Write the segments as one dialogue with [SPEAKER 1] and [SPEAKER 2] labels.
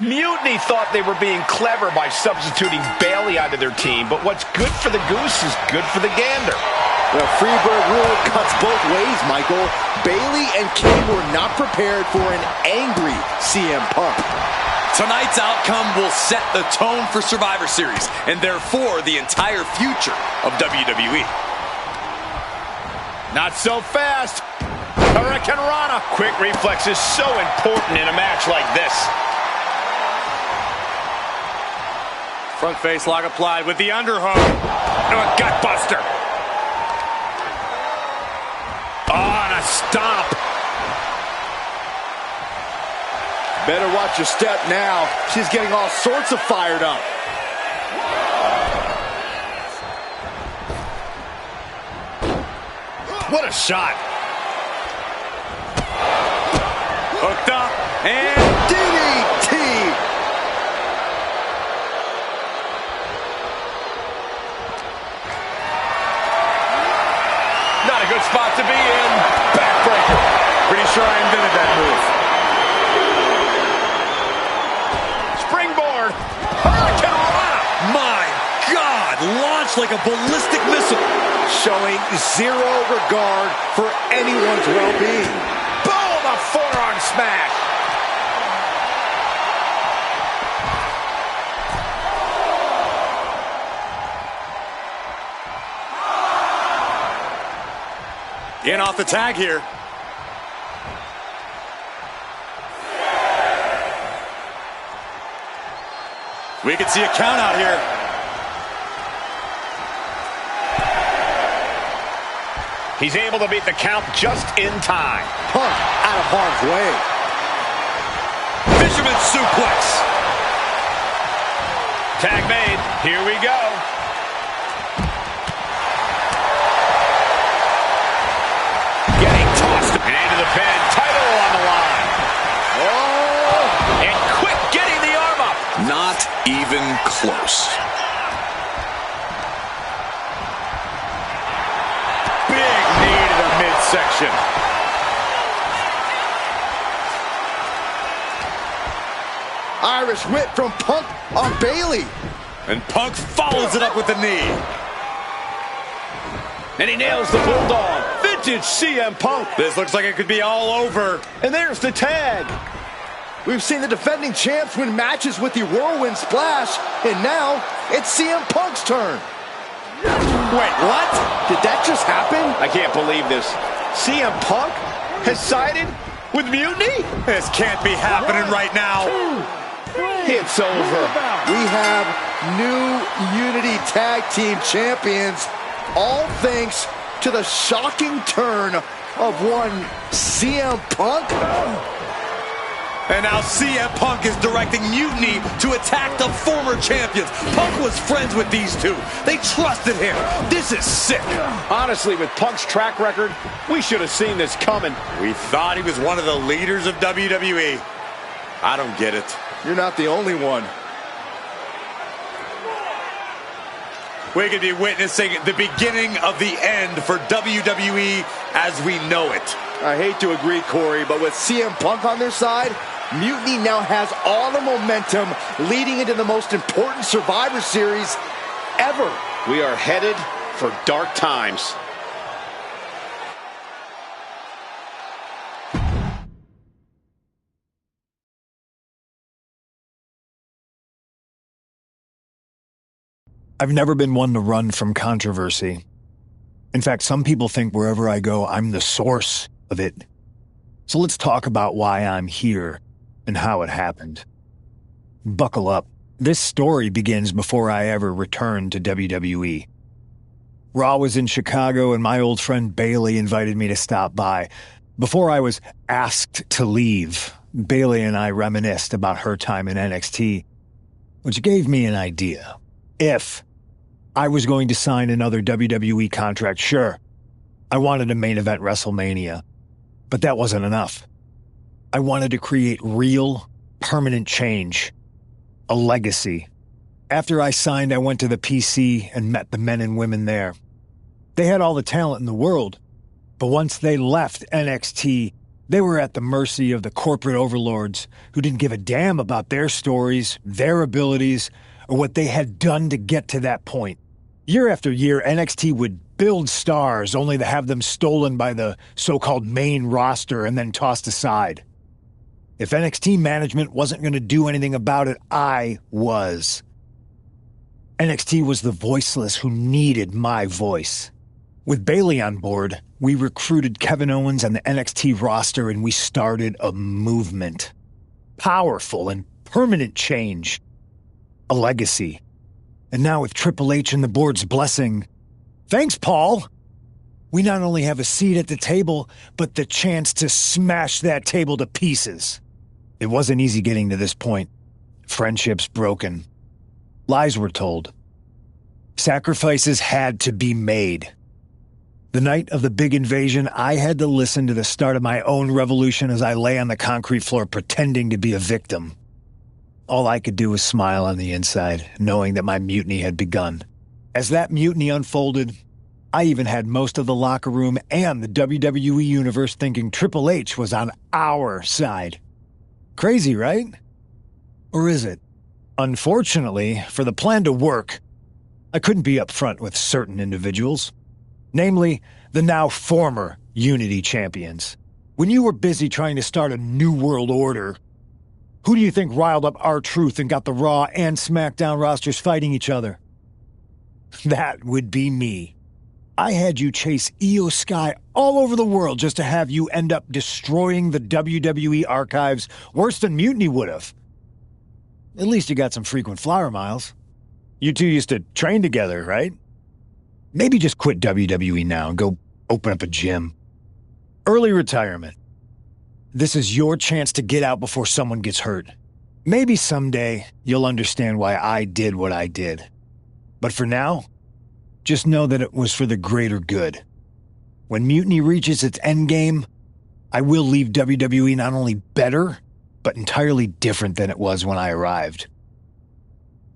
[SPEAKER 1] Mutiny thought they were being clever by substituting Bayley onto their team, but what's good for the goose is good for the gander.
[SPEAKER 2] The Freebird rule cuts both ways, Michael. Bayley and King were not prepared for an angry CM Punk.
[SPEAKER 3] Tonight's outcome will set the tone for Survivor Series, and therefore the entire future of WWE.
[SPEAKER 1] Not so fast. Hurricane Rana. Quick reflex is so important in a match like this.
[SPEAKER 4] Front face lock applied with the underhook. Oh, a gutbuster. Oh, and a stomp.
[SPEAKER 2] Better watch your step now. She's getting all sorts of fired up.
[SPEAKER 1] What a shot.
[SPEAKER 4] Hooked up and
[SPEAKER 2] DDT.
[SPEAKER 1] Not a good spot to be in. Backbreaker.
[SPEAKER 4] pretty sure I invented that move.
[SPEAKER 1] Springboard. Hurricane Rana.
[SPEAKER 3] My God, launched like a ballistic missile.
[SPEAKER 2] Showing zero regard for anyone's well-being.
[SPEAKER 1] Boom, a forearm smash.
[SPEAKER 4] In off the tag here. We could see a count out here.
[SPEAKER 1] He's able to beat the count just in time.
[SPEAKER 2] Punk out of harm's way.
[SPEAKER 3] Fisherman suplex.
[SPEAKER 1] Tag made. Here we go. Getting tossed and into the pin. Title on the line. Oh! And quick getting the arm up.
[SPEAKER 3] Not even close.
[SPEAKER 4] Big knee to the midsection.
[SPEAKER 2] Irish whip from Punk on Bayley.
[SPEAKER 4] And Punk follows it up with the knee.
[SPEAKER 1] And he nails the bulldog. Vintage CM Punk.
[SPEAKER 4] This looks like it could be all over.
[SPEAKER 1] And there's the tag.
[SPEAKER 2] We've seen the defending champs win matches with the whirlwind splash, and now it's CM Punk's turn.
[SPEAKER 4] Wait, what?
[SPEAKER 2] Did that just happen?
[SPEAKER 1] I can't believe this. CM Punk has sided with Mutiny?
[SPEAKER 4] This can't be happening right now.
[SPEAKER 1] It's over.
[SPEAKER 2] We have new Unity Tag Team Champions, all thanks to the shocking turn of one CM Punk.
[SPEAKER 3] And now CM Punk is directing Mutiny to attack the former champions. Punk was friends with these two. They trusted him. This is sick.
[SPEAKER 1] Honestly, with Punk's track record, we should have seen this coming.
[SPEAKER 4] We thought he was one of the leaders of WWE. I don't get it.
[SPEAKER 2] You're not the only one.
[SPEAKER 3] We could be witnessing the beginning of the end for WWE as we know it.
[SPEAKER 2] I hate to agree, Corey, but with CM Punk on their side, Mutiny now has all the momentum leading into the most important Survivor Series ever.
[SPEAKER 1] We are headed for dark times.
[SPEAKER 5] I've never been one to run from controversy. In fact, some people think wherever I go, I'm the source of it. So let's talk about why I'm here and how it happened. Buckle up. This story begins before I ever returned to WWE. Raw was in Chicago and my old friend Bayley invited me to stop by. Before I was asked to leave, Bayley and I reminisced about her time in NXT, which gave me an idea. If I was going to sign another WWE contract, sure, I wanted a main event WrestleMania, but that wasn't enough. I wanted to create real, permanent change, a legacy. After I signed, I went to the PC and met the men and women there. They had all the talent in the world, but once they left NXT, They were at the mercy of the corporate overlords who didn't give a damn about their stories, their abilities, or what they had done to get to that point. Year after year, NXT would build stars only to have them stolen by the so-called main roster and then tossed aside. If NXT management wasn't going to do anything about it, I was. NXT was the voiceless who needed my voice. With Bayley on board, we recruited Kevin Owens and the NXT roster and we started a movement. Powerful and permanent change. A legacy. And now with Triple H and the board's blessing, thanks, Paul! We not only have a seat at the table, but the chance to smash that table to pieces. It wasn't easy getting to this point. Friendships broken. Lies were told. Sacrifices had to be made. The night of the big invasion, I had to listen to the start of my own revolution as I lay on the concrete floor pretending to be a victim. All I could do was smile on the inside, knowing that my mutiny had begun. As that mutiny unfolded, I even had most of the locker room and the WWE Universe thinking Triple H was on our side. Crazy, right? Or is it? Unfortunately, for the plan to work, I couldn't be upfront with certain individuals. Namely, the now former Unity champions. When you were busy trying to start a new world order, who do you think riled up R-Truth and got the Raw and SmackDown rosters fighting each other? That would be me. I had you chase Io Sky all over the world just to have you end up destroying the WWE archives worse than Mutiny would have. At least you got some frequent flyer miles. You two used to train together, right? Maybe just quit WWE now and go open up a gym. Early retirement. This is your chance to get out before someone gets hurt. Maybe someday you'll understand why I did what I did. But for now, just know that it was for the greater good. When Mutiny reaches its endgame, I will leave WWE not only better, but entirely different than it was when I arrived.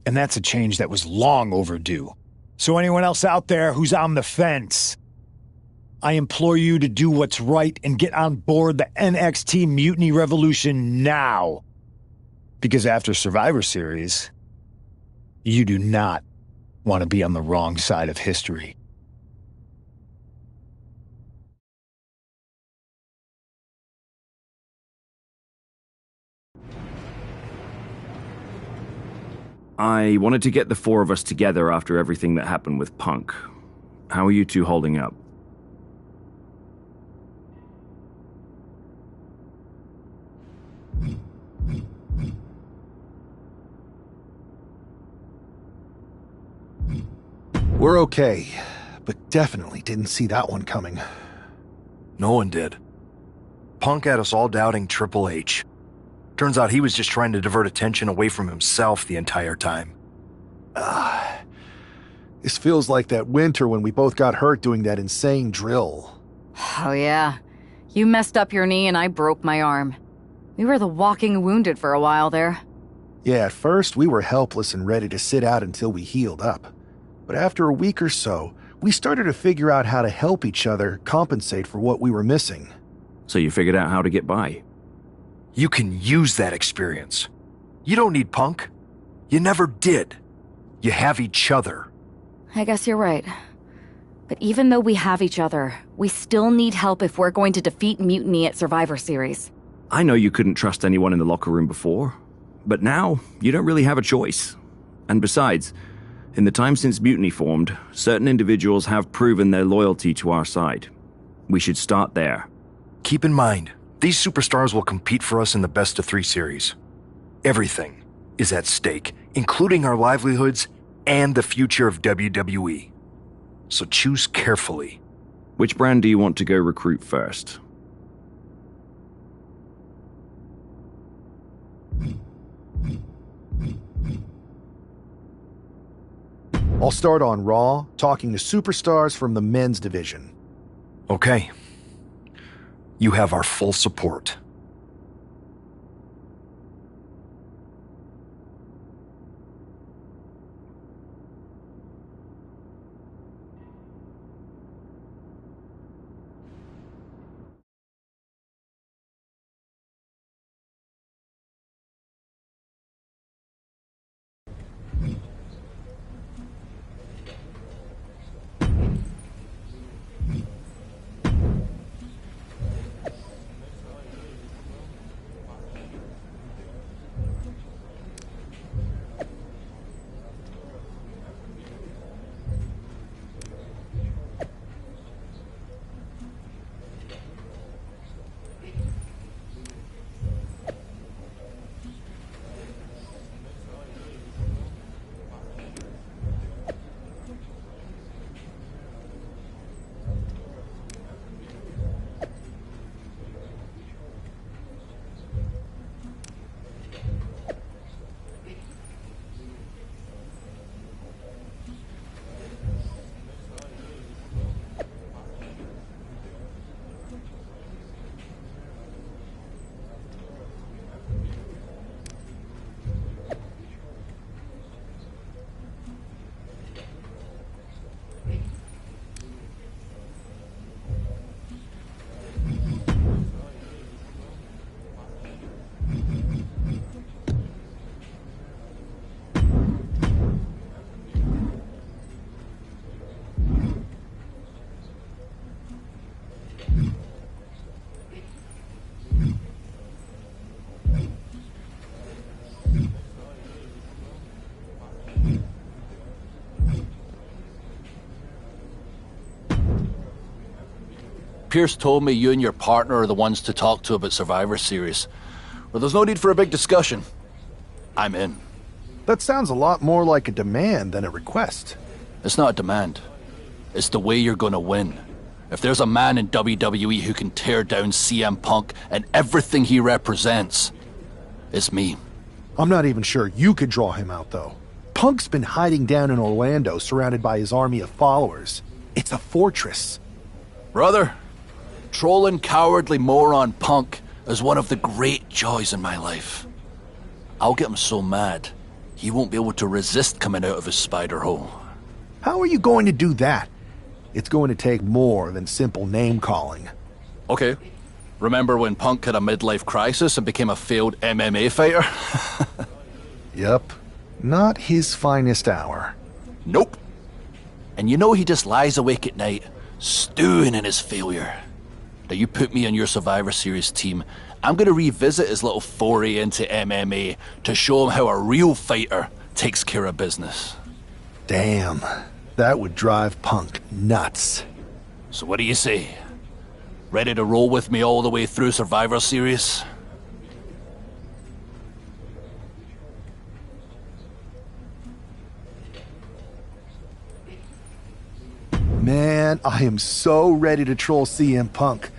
[SPEAKER 5] And that's a change that was long overdue. So anyone else out there who's on the fence, I implore you to do what's right and get on board the NXT Mutiny Revolution now. Because after Survivor Series, you do not want to be on the wrong side of history.
[SPEAKER 6] I wanted to get the four of us together after everything that happened with Punk. How are you two holding up?
[SPEAKER 7] We're okay, but definitely didn't see that one coming.
[SPEAKER 8] No one did. Punk had us all doubting Triple H. Turns out he was just trying to divert attention away from himself the entire time.
[SPEAKER 7] This feels like that winter when we both got hurt doing that insane drill.
[SPEAKER 9] Oh yeah. You messed up your knee and I broke my arm. We were the walking wounded for a while there.
[SPEAKER 7] Yeah, at first we were helpless and ready to sit out until we healed up. But after a week or so, we started to figure out how to help each other compensate for what we were missing.
[SPEAKER 6] So you figured out how to get by?
[SPEAKER 8] You can use that experience. You don't need Punk. You never did. You have each other.
[SPEAKER 9] I guess you're right. But even though we have each other, we still need help if we're going to defeat Mutiny at Survivor Series.
[SPEAKER 6] I know you couldn't trust anyone in the locker room before, but now you don't really have a choice. And besides, in the time since Mutiny formed, certain individuals have proven their loyalty to our side. We should start there.
[SPEAKER 8] Keep in mind, these superstars will compete for us in the best-of-3 series. Everything is at stake, including our livelihoods and the future of WWE. So choose carefully.
[SPEAKER 6] Which brand do you want to go recruit first?
[SPEAKER 7] I'll start on Raw, talking to superstars from the men's division.
[SPEAKER 8] Okay. You have our full support.
[SPEAKER 10] Pierce told me you and your partner are the ones to talk to about Survivor Series. Well, there's no need for a big discussion. I'm in.
[SPEAKER 7] That sounds a lot more like a demand than a request.
[SPEAKER 10] It's not a demand. It's the way you're gonna win. If there's a man in WWE who can tear down CM Punk and everything he represents, it's me.
[SPEAKER 7] I'm not even sure you could draw him out, though. Punk's been hiding down in Orlando, surrounded by his army of followers. It's a fortress.
[SPEAKER 10] Brother, trolling cowardly moron Punk is one of the great joys in my life. I'll get him so mad, he won't be able to resist coming out of his spider hole.
[SPEAKER 7] How are you going to do that? It's going to take more than simple name-calling.
[SPEAKER 10] Okay. Remember when Punk had a midlife crisis and became a failed MMA fighter?
[SPEAKER 7] Yep. Not his finest hour.
[SPEAKER 10] Nope. And you know he just lies awake at night, stewing in his failure. Now you put me on your Survivor Series team, I'm gonna revisit his little foray into MMA to show him how a real fighter takes care of business.
[SPEAKER 7] Damn. That would drive Punk nuts.
[SPEAKER 10] So what do you say? Ready to roll with me all the way through Survivor Series?
[SPEAKER 7] Man, I am so ready to troll CM Punk.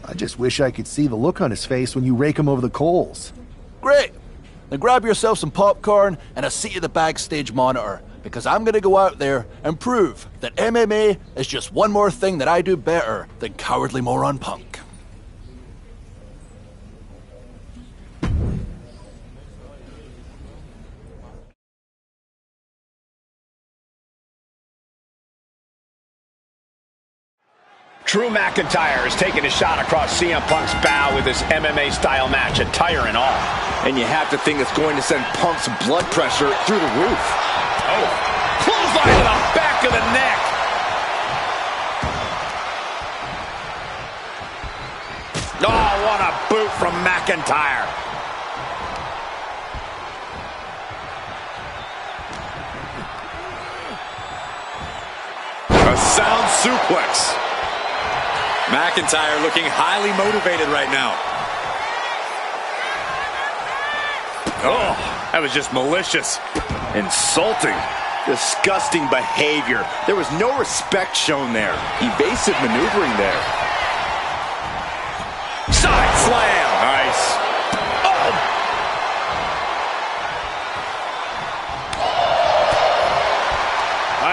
[SPEAKER 7] I just wish I could see the look on his face when you rake him over the coals.
[SPEAKER 10] Great! Then grab yourself some popcorn and a seat at the backstage monitor, because I'm gonna go out there and prove that MMA is just one more thing that I do better than cowardly moron Punk.
[SPEAKER 1] Drew McIntyre is taking a shot across CM Punk's bow with his MMA-style match, attire and all.
[SPEAKER 3] And you have to think it's going to send Punk's blood pressure through the roof.
[SPEAKER 1] Oh, clothesline to the back of the neck. Oh, what a boot from McIntyre.
[SPEAKER 3] A sound suplex. McIntyre looking highly motivated right now.
[SPEAKER 1] Oh, that was just malicious.
[SPEAKER 3] Insulting. Disgusting behavior. There was no respect shown there. Evasive maneuvering there.
[SPEAKER 1] Side slam.
[SPEAKER 3] Nice.
[SPEAKER 1] Oh.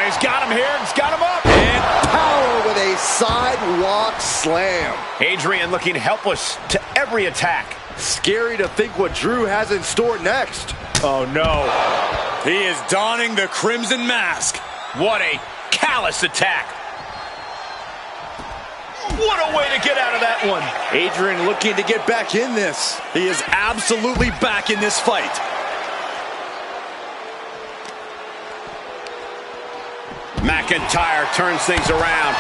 [SPEAKER 1] He's got him here. He's got him up.
[SPEAKER 2] And power with a sidewalk slam.
[SPEAKER 1] Adrian looking helpless to every attack.
[SPEAKER 2] Scary to think what Drew has in store next.
[SPEAKER 1] Oh, no.
[SPEAKER 3] He is donning the crimson mask.
[SPEAKER 1] What a callous attack. What a way to get out of that one.
[SPEAKER 3] Adrian looking to get back in this. He is absolutely back in this fight.
[SPEAKER 1] McIntyre turns things around.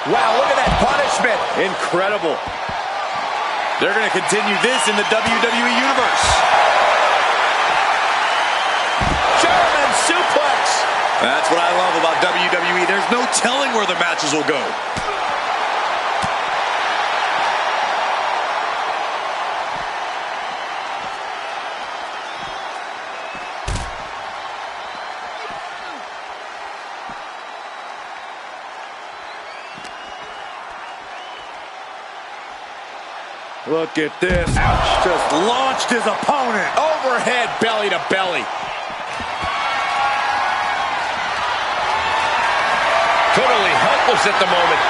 [SPEAKER 3] Wow, look at that punishment. Incredible. They're going to continue this in the WWE Universe.
[SPEAKER 1] German suplex.
[SPEAKER 3] That's what I love about WWE. There's no telling where the matches will go. Look at this.
[SPEAKER 1] Ouch.
[SPEAKER 3] Just launched his opponent.
[SPEAKER 1] Overhead belly to belly. Totally helpless at the moment.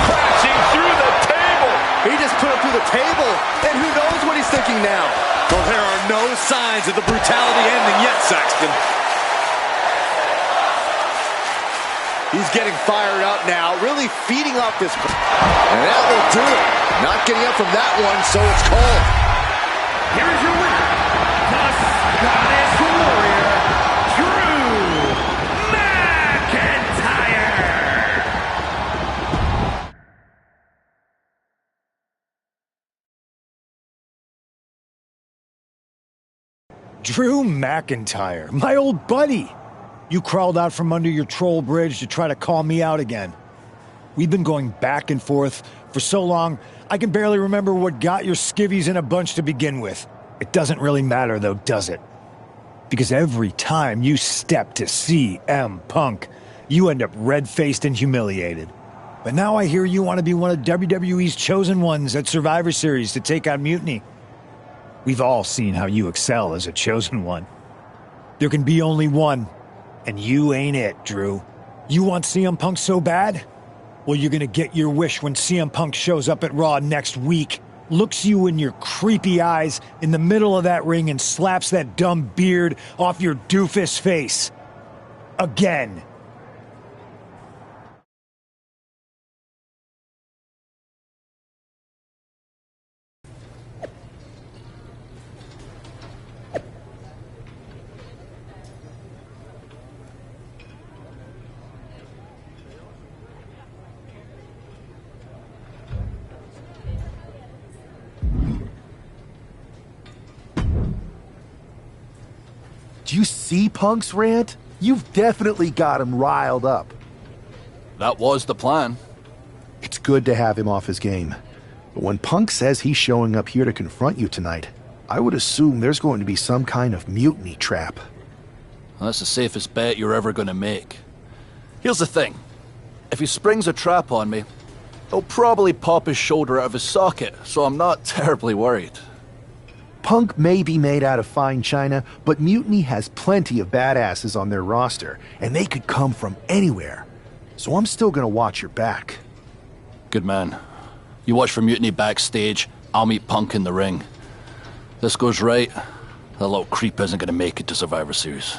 [SPEAKER 1] Crashing through the table.
[SPEAKER 2] He just put him through the table, and who knows what he's thinking now.
[SPEAKER 3] Well, there are no signs of the brutality ending yet, Saxton.
[SPEAKER 2] He's getting fired up now, really feeding off this. And that will do it. Not getting up from that one, so it's called.
[SPEAKER 1] Here's your winner, the Scottish Warrior,
[SPEAKER 5] Drew McIntyre, my old buddy. You crawled out from under your troll bridge to try to call me out again. We've been going back and forth for so long, I can barely remember what got your skivvies in a bunch to begin with. It doesn't really matter though, does it? Because every time you step to CM Punk, you end up red-faced and humiliated. But now I hear you want to be one of WWE's chosen ones at Survivor Series to take on Mutiny. We've all seen how you excel as a chosen one. There can be only one, and you ain't it, Drew. You want CM Punk so bad? Well, you're gonna get your wish when CM Punk shows up at Raw next week, looks you in your creepy eyes in the middle of that ring and slaps that dumb beard off your doofus face. Again.
[SPEAKER 7] Do you see Punk's rant? You've definitely got him riled up.
[SPEAKER 10] That was the plan.
[SPEAKER 7] It's good to have him off his game. But when Punk says he's showing up here to confront you tonight, I would assume there's going to be some kind of mutiny trap.
[SPEAKER 10] That's the safest bet you're ever going to make. Here's the thing. If he springs a trap on me, he'll probably pop his shoulder out of his socket, so I'm not terribly worried.
[SPEAKER 7] Punk may be made out of fine china, but Mutiny has plenty of badasses on their roster, and they could come from anywhere. So I'm still gonna watch your back.
[SPEAKER 10] Good man. You watch for Mutiny backstage, I'll meet Punk in the ring. If this goes right, that little creep isn't gonna make it to Survivor Series.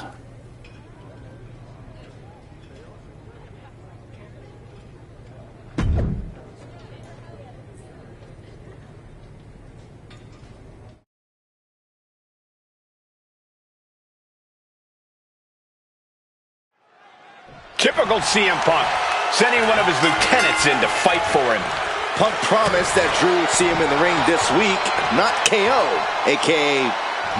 [SPEAKER 1] Typical CM Punk, sending one of his lieutenants in to fight for him.
[SPEAKER 2] Punk promised that Drew would see him in the ring this week, not KO, a.k.a.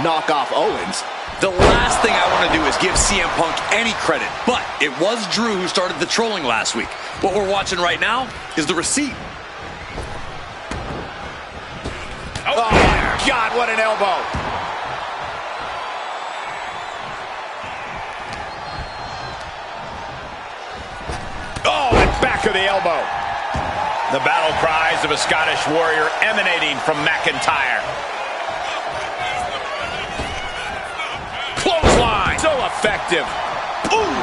[SPEAKER 2] knockoff Owens.
[SPEAKER 3] The last thing I want to do is give CM Punk any credit, but it was Drew who started the trolling last week. What we're watching right now is the receipt.
[SPEAKER 1] Oh my God, what an elbow. Oh, and back of the elbow. The battle cries of a Scottish warrior emanating from McIntyre. Clothesline, so effective. Ooh.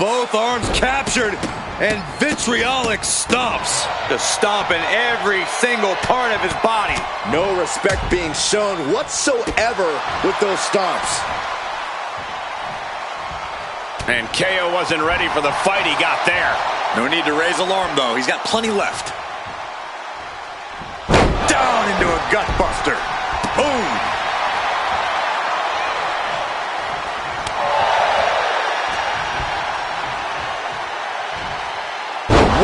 [SPEAKER 3] Both arms captured, and vitriolic stomps. Just stomping every single part of his body.
[SPEAKER 2] No respect being shown whatsoever with those stomps.
[SPEAKER 1] And KO wasn't ready for the fight he got there.
[SPEAKER 3] No need to raise alarm, though. He's got plenty left. Down into a gutbuster. Boom.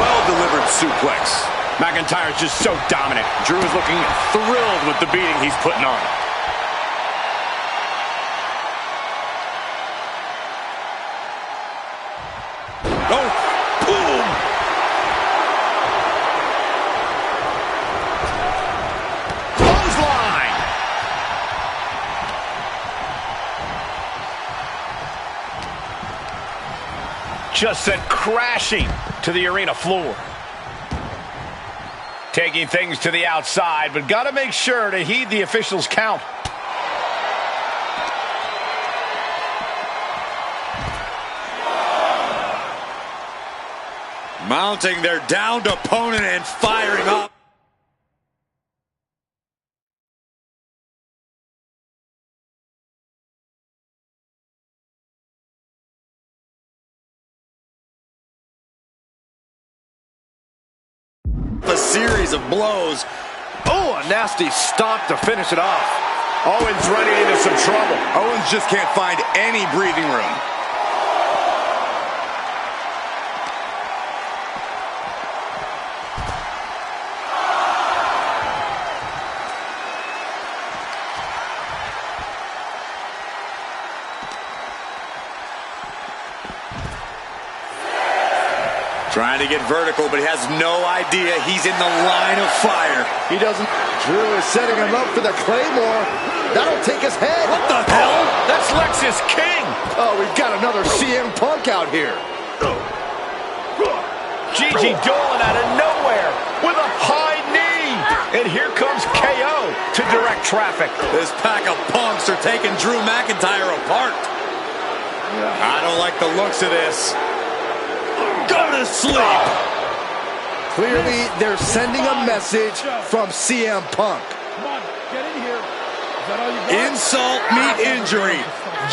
[SPEAKER 3] Well-delivered suplex.
[SPEAKER 1] McIntyre's just so dominant. Drew is looking thrilled with the beating he's putting on.
[SPEAKER 3] Oh, boom!
[SPEAKER 1] Clothesline! Just sent crashing to the arena floor. Taking things to the outside, but gotta make sure to heed the officials' count.
[SPEAKER 3] Mounting their downed opponent and firing up. A series of blows.
[SPEAKER 2] Oh, a nasty stomp to finish it off.
[SPEAKER 1] Owens running into some trouble.
[SPEAKER 3] Owens just can't find any breathing room. Trying to get vertical, but he has no idea he's in the line of fire.
[SPEAKER 2] He doesn't. Drew is setting him up for the Claymore. That'll take his head.
[SPEAKER 3] What the hell?
[SPEAKER 1] That's Lexus King.
[SPEAKER 2] Oh, we've got another CM Punk out here.
[SPEAKER 1] Gigi Dolan out of nowhere with a high knee. And here comes KO to direct traffic.
[SPEAKER 3] This pack of punks are taking Drew McIntyre apart. I don't like the looks of this. Go to sleep.
[SPEAKER 2] Clearly, they're sending a message from CM Punk.
[SPEAKER 11] Come on, get in here. Is that all you got?
[SPEAKER 3] Insult meet injury.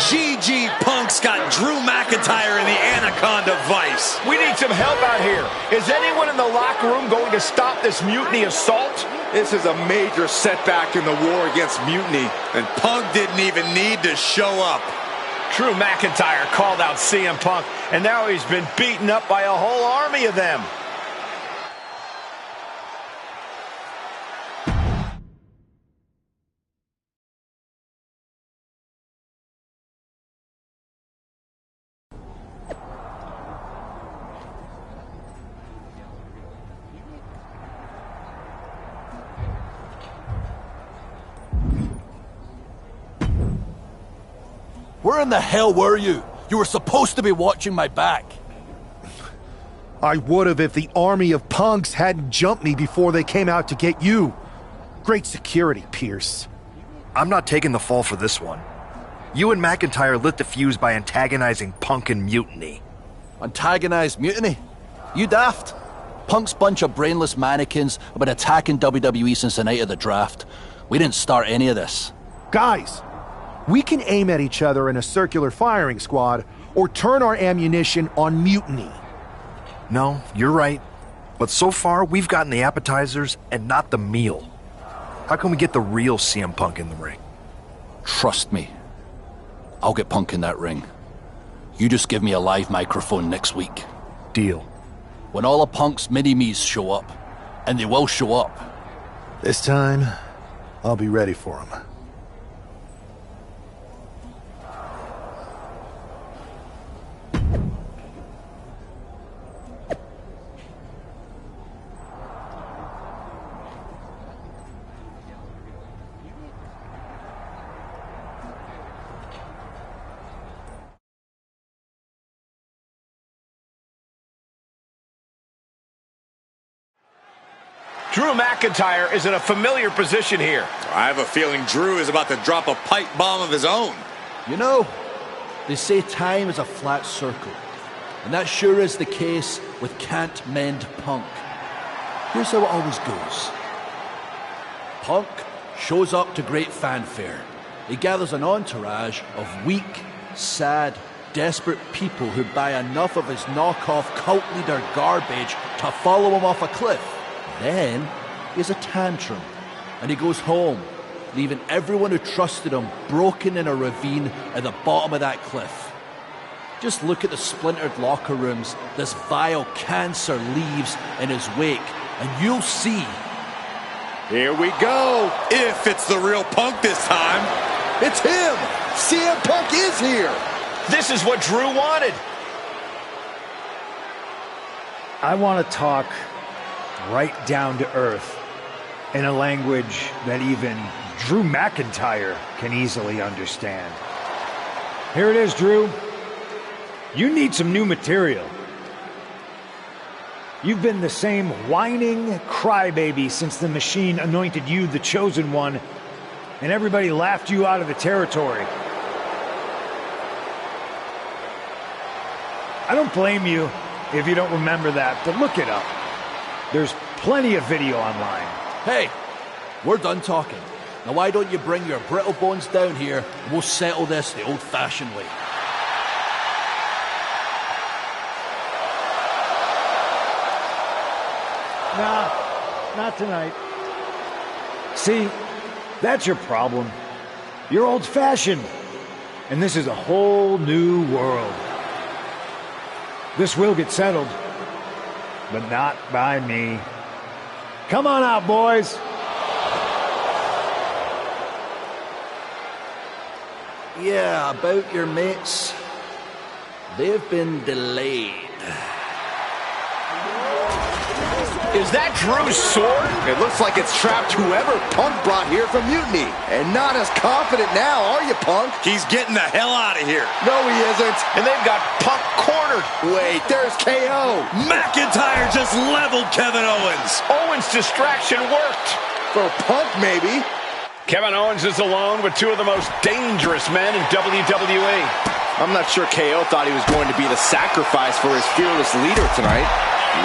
[SPEAKER 3] GG Punk's got Drew McIntyre in the Anaconda Vice.
[SPEAKER 1] We need some help out here. Is anyone in the locker room going to stop this mutiny assault?
[SPEAKER 2] This is a major setback in the war against mutiny.
[SPEAKER 3] And Punk didn't even need to show up.
[SPEAKER 1] Drew McIntyre called out CM Punk, and now he's been beaten up by a whole army of them.
[SPEAKER 10] Where in the hell were you? You were supposed to be watching my back.
[SPEAKER 7] I would have if the army of punks hadn't jumped me before they came out to get you. Great security, Pierce.
[SPEAKER 8] I'm not taking the fall for this one. You and McIntyre lit the fuse by antagonizing Punk and Mutiny.
[SPEAKER 10] Antagonized Mutiny? You daft? Punk's bunch of brainless mannequins have been attacking WWE since the night of the draft. We didn't start any of this.
[SPEAKER 7] Guys, we can aim at each other in a circular firing squad or turn our ammunition on Mutiny.
[SPEAKER 8] No, you're right. But so far, we've gotten the appetizers and not the meal. How can we get the real CM Punk in the ring?
[SPEAKER 10] Trust me. I'll get Punk in that ring. You just give me a live microphone next week.
[SPEAKER 8] Deal.
[SPEAKER 10] When all of Punk's mini-me's show up, and they will show up.
[SPEAKER 7] This time, I'll be ready for them.
[SPEAKER 1] Drew McIntyre is in a familiar position here.
[SPEAKER 3] I have a feeling Drew is about to drop a pipe bomb of his own.
[SPEAKER 11] You know, they say time is a flat circle. And that sure is the case with Can't Mend Punk. Here's how it always goes. Punk shows up to great fanfare. He gathers an entourage of weak, sad, desperate people who buy enough of his knockoff cult leader garbage to follow him off a cliff. Then he has a tantrum, and he goes home, leaving everyone who trusted him broken in a ravine at the bottom of that cliff. Just look at the splintered locker rooms this vile cancer leaves in his wake, and you'll see.
[SPEAKER 2] Here we go.
[SPEAKER 3] If it's the real Punk this time.
[SPEAKER 2] It's him. CM Punk is here.
[SPEAKER 1] This is what Drew wanted.
[SPEAKER 5] I want to talk right down to earth in a language that even Drew McIntyre can easily understand. Here it is, Drew. You need some new material. You've been the same whining crybaby since the machine anointed you the chosen one, and everybody laughed you out of the territory. I don't blame you if you don't remember that, but look it up. There's plenty of video online.
[SPEAKER 11] Hey, we're done talking. Now why don't you bring your brittle bones down here and we'll settle this the old-fashioned way.
[SPEAKER 5] Nah, not tonight. See, that's your problem. You're old-fashioned, and this is a whole new world. This will get settled, but not by me. Come on out, boys.
[SPEAKER 11] Yeah, about your mates. They've been delayed.
[SPEAKER 1] Is that Drew's sword?
[SPEAKER 2] It looks like it's trapped whoever Punk brought here from Mutiny. And not as confident now, are you, Punk?
[SPEAKER 3] He's getting the hell out of here.
[SPEAKER 2] No, he isn't.
[SPEAKER 1] And they've got Punk cornered.
[SPEAKER 2] Wait, there's KO.
[SPEAKER 3] McIntyre just leveled Kevin Owens.
[SPEAKER 1] Owens' distraction worked.
[SPEAKER 2] For Punk, maybe.
[SPEAKER 1] Kevin Owens is alone with two of the most dangerous men in WWE.
[SPEAKER 2] I'm not sure KO thought he was going to be the sacrifice for his fearless leader tonight.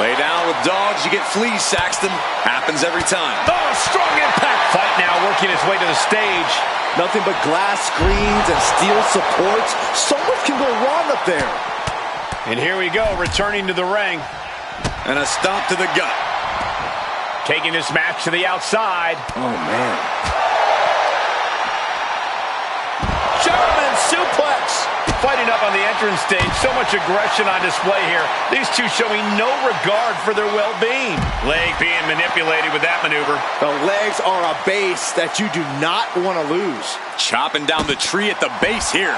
[SPEAKER 3] Lay down with dogs, you get fleas, Saxton. Happens every time.
[SPEAKER 1] Oh, strong impact. Fight now working its way to the stage.
[SPEAKER 2] Nothing but glass screens and steel supports. So much can go wrong up there.
[SPEAKER 1] And here we go, returning to the ring.
[SPEAKER 3] And a stomp to the gut.
[SPEAKER 1] Taking this match to the outside.
[SPEAKER 2] Oh, man.
[SPEAKER 1] German suplex. Fighting up on the entrance stage. So much aggression on display here. These two showing no regard for their well-being. Leg being manipulated with that maneuver.
[SPEAKER 2] The legs are a base that you do not want to lose.
[SPEAKER 3] Chopping down the tree at the base here.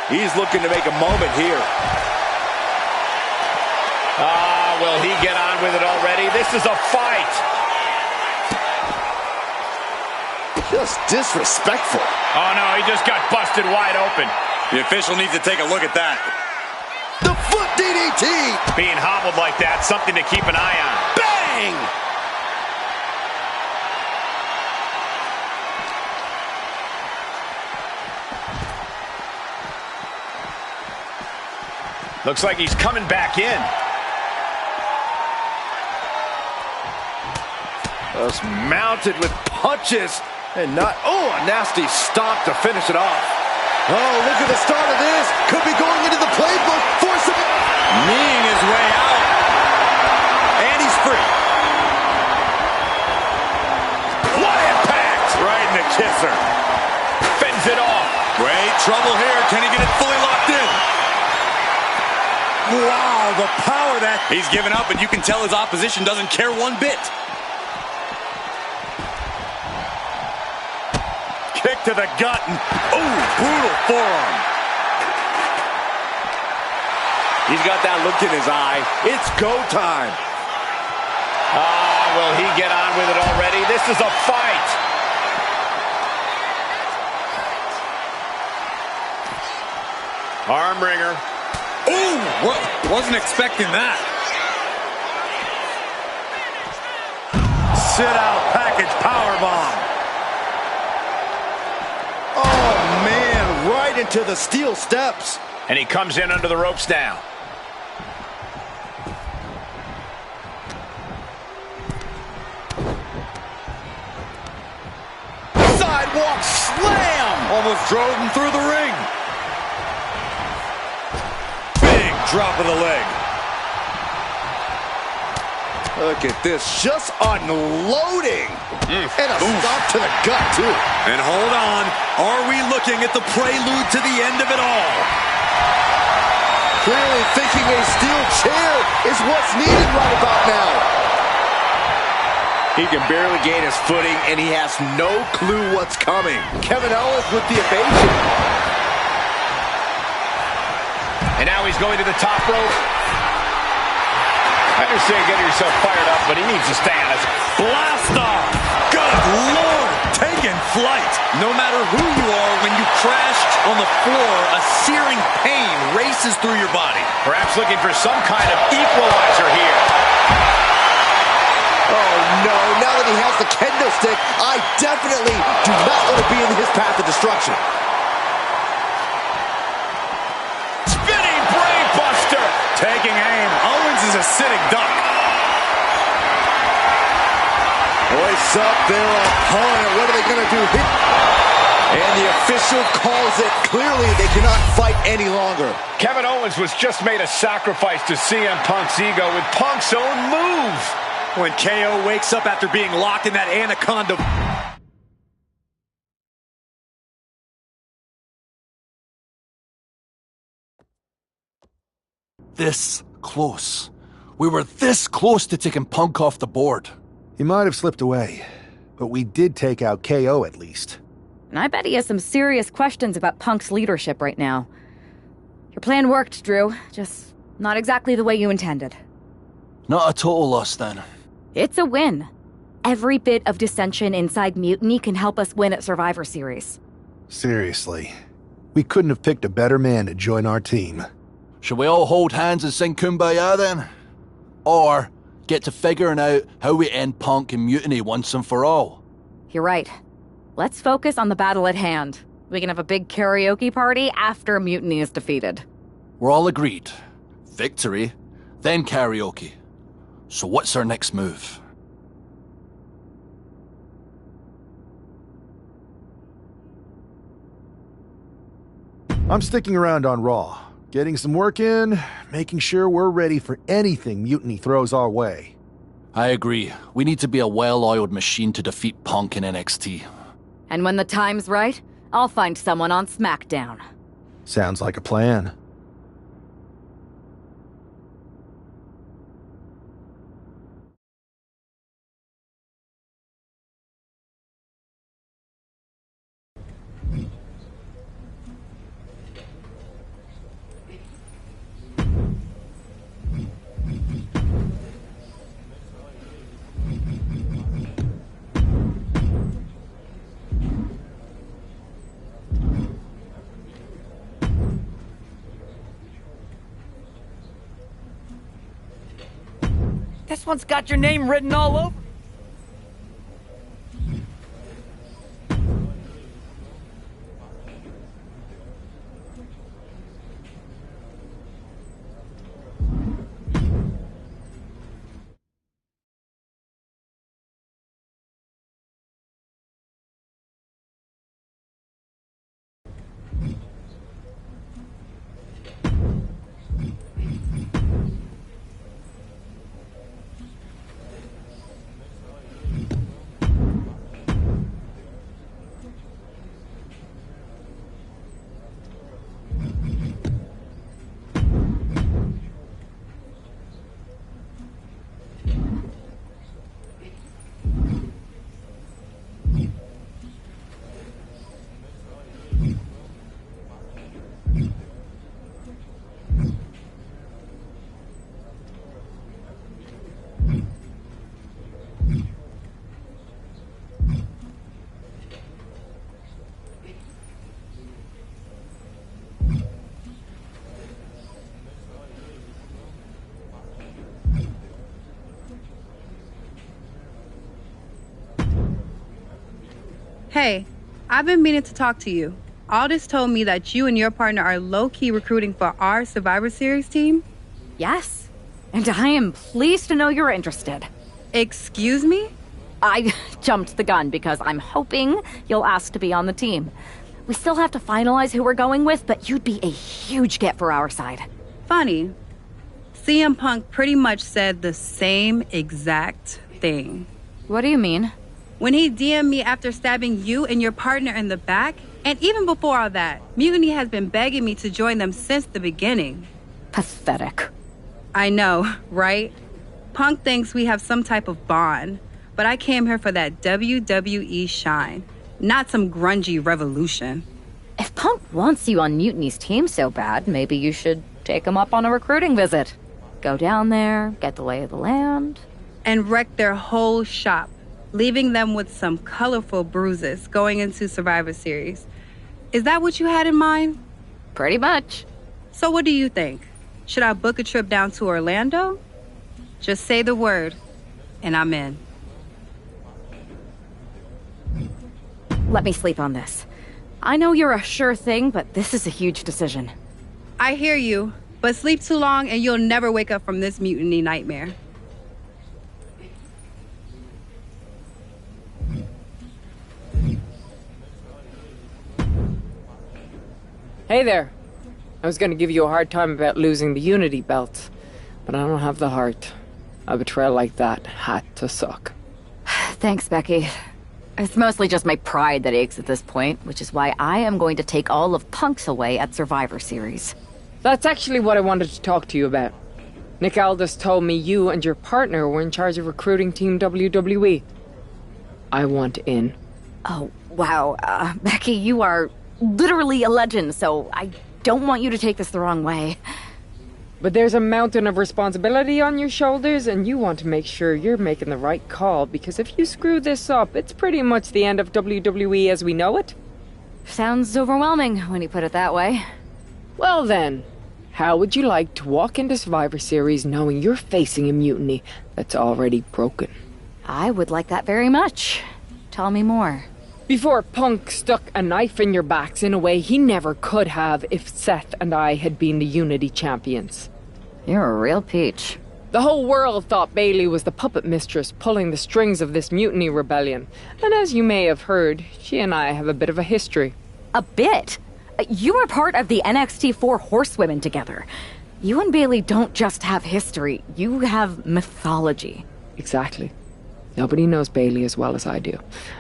[SPEAKER 2] He's looking to make a moment here.
[SPEAKER 1] Will he get on with it already? This is a fight.
[SPEAKER 2] Just disrespectful.
[SPEAKER 1] Oh, no, he just got busted wide open.
[SPEAKER 3] The official needs to take a look at that.
[SPEAKER 2] The foot DDT.
[SPEAKER 1] Being hobbled like that, something to keep an eye on.
[SPEAKER 2] Bang!
[SPEAKER 1] Looks like he's coming back in.
[SPEAKER 2] Just mounted with punches. And not, oh, a nasty stomp to finish it off. Oh, look at the start of this. Could be going into the playbook for some...
[SPEAKER 3] Kneeing his way out. And he's free.
[SPEAKER 1] What impact!
[SPEAKER 3] Right in the kisser.
[SPEAKER 1] Fends it off.
[SPEAKER 3] Great trouble here. Can he get it fully locked in? Wow, the power that... He's given up, and you can tell his opposition doesn't care one bit. Kick to the gut, and ooh, brutal forearm.
[SPEAKER 2] He's got that look in his eye. It's go time.
[SPEAKER 1] Will he get on with it already? This is a fight. Armbringer.
[SPEAKER 3] Ooh, wasn't expecting that. Sit out package powerbomb.
[SPEAKER 2] Oh, man, right into the steel steps.
[SPEAKER 1] And he comes in under the ropes now.
[SPEAKER 2] Sidewalk slam.
[SPEAKER 3] Almost drove him through the ring. Big drop of the leg.
[SPEAKER 2] Look at this, just unloading. And a stop to the gut, too.
[SPEAKER 3] And hold on, are we looking at the prelude to the end of it all?
[SPEAKER 2] Clearly thinking a steel chair is what's needed right about now. He can barely gain his footing, and he has no clue what's coming. Kevin Owens with the evasion.
[SPEAKER 1] And now he's going to the top rope. I understand getting yourself fired up, but he needs to stay on his...
[SPEAKER 3] Blast off! Good Lord! Taking flight! No matter who you are, when you crash on the floor, a searing pain races through your body.
[SPEAKER 1] Perhaps looking for some kind of equalizer here.
[SPEAKER 2] Oh, no. Now that he has the kendo stick, I definitely do not want to be in his path of destruction.
[SPEAKER 1] Spinning brainbuster!
[SPEAKER 3] Taking aim. Owens is a sitting duck.
[SPEAKER 2] Hoists up their opponent. What are they going to do? And the official calls it. Clearly, they cannot fight any longer.
[SPEAKER 1] Kevin Owens was just made a sacrifice to CM Punk's ego with Punk's own move.
[SPEAKER 3] When KO wakes up after being locked in that anaconda...
[SPEAKER 11] This close. We were this close to taking Punk off the board.
[SPEAKER 7] He might have slipped away, but we did take out KO at least.
[SPEAKER 9] And I bet he has some serious questions about Punk's leadership right now. You're Your plan worked, Drew. Just not exactly the way you intended.
[SPEAKER 10] Not a total loss, then.
[SPEAKER 9] It's a win. Every bit of dissension inside Mutiny can help us win at Survivor Series.
[SPEAKER 7] Seriously. We couldn't have picked a better man to join our team.
[SPEAKER 10] Shall we all hold hands and sing Kumbaya, then? Or get to figuring out how we end Punk and Mutiny once and for all?
[SPEAKER 9] You're right. Let's focus on the battle at hand. We can have a big karaoke party after Mutiny is defeated.
[SPEAKER 10] We're all agreed. Victory, then karaoke. So what's our next move?
[SPEAKER 7] I'm sticking around on Raw, getting some work in, making sure we're ready for anything Mutiny throws our way.
[SPEAKER 10] I agree. We need to be a well-oiled machine to defeat Punk in NXT.
[SPEAKER 9] And when the time's right, I'll find someone on SmackDown.
[SPEAKER 7] Sounds like a plan.
[SPEAKER 4] This one's got your name written all over.
[SPEAKER 12] Hey, I've been meaning to talk to you. Aldous told me that you and your partner are low-key recruiting for our Survivor Series team?
[SPEAKER 9] Yes, and I am pleased to know you're interested.
[SPEAKER 12] Excuse me?
[SPEAKER 9] I jumped the gun because I'm hoping you'll ask to be on the team. We still have to finalize who we're going with, but you'd be a huge get for our side.
[SPEAKER 12] Funny. CM Punk pretty much said the same exact thing.
[SPEAKER 9] What do you mean?
[SPEAKER 12] When he DM'd me after stabbing you and your partner in the back, and even before all that, Mutiny has been begging me to join them since the beginning.
[SPEAKER 9] Pathetic.
[SPEAKER 12] I know, right? Punk thinks we have some type of bond, but I came here for that WWE shine, not some grungy revolution.
[SPEAKER 9] If Punk wants you on Mutiny's team so bad, maybe you should take him up on a recruiting visit. Go down there, get the lay of the land.
[SPEAKER 12] And wreck their whole shop, leaving them with some colorful bruises going into Survivor Series. Is that what you had in mind?
[SPEAKER 9] Pretty much.
[SPEAKER 12] So what do you think? Should I book a trip down to Orlando? Just say the word, and I'm in.
[SPEAKER 9] Let me sleep on this. I know you're a sure thing, but this is a huge decision.
[SPEAKER 12] I hear you, but sleep too long and you'll never wake up from this mutiny nightmare.
[SPEAKER 13] Hey there. I was gonna give you a hard time about losing the Unity belt, but I don't have the heart. A betrayal like that had to suck.
[SPEAKER 9] Thanks, Becky. It's mostly just my pride that aches at this point, which is why I am going to take all of Punk's away at Survivor Series.
[SPEAKER 13] That's actually what I wanted to talk to you about. Nick Aldis told me you and your partner were in charge of recruiting Team WWE. I want in.
[SPEAKER 9] Oh, wow. Becky, you are literally a legend, so I don't want you to take this the wrong way.
[SPEAKER 13] But there's a mountain of responsibility on your shoulders, and you want to make sure you're making the right call, because if you screw this up, it's pretty much the end of WWE as we know it.
[SPEAKER 9] Sounds overwhelming when you put it that way.
[SPEAKER 13] Well then, how would you like to walk into Survivor Series knowing you're facing a mutiny that's already broken?
[SPEAKER 9] I would like that very much. Tell me more.
[SPEAKER 13] Before Punk stuck a knife in your backs in a way he never could have if Seth and I had been the Unity champions.
[SPEAKER 9] You're a real peach.
[SPEAKER 13] The whole world thought Bailey was the puppet mistress pulling the strings of this mutiny rebellion. And as you may have heard, she and I have a bit of a history.
[SPEAKER 9] A bit? You were part of the NXT 4 Horsewomen together. You and Bailey don't just have history, you have mythology.
[SPEAKER 13] Exactly. Nobody knows Bailey as well as I do.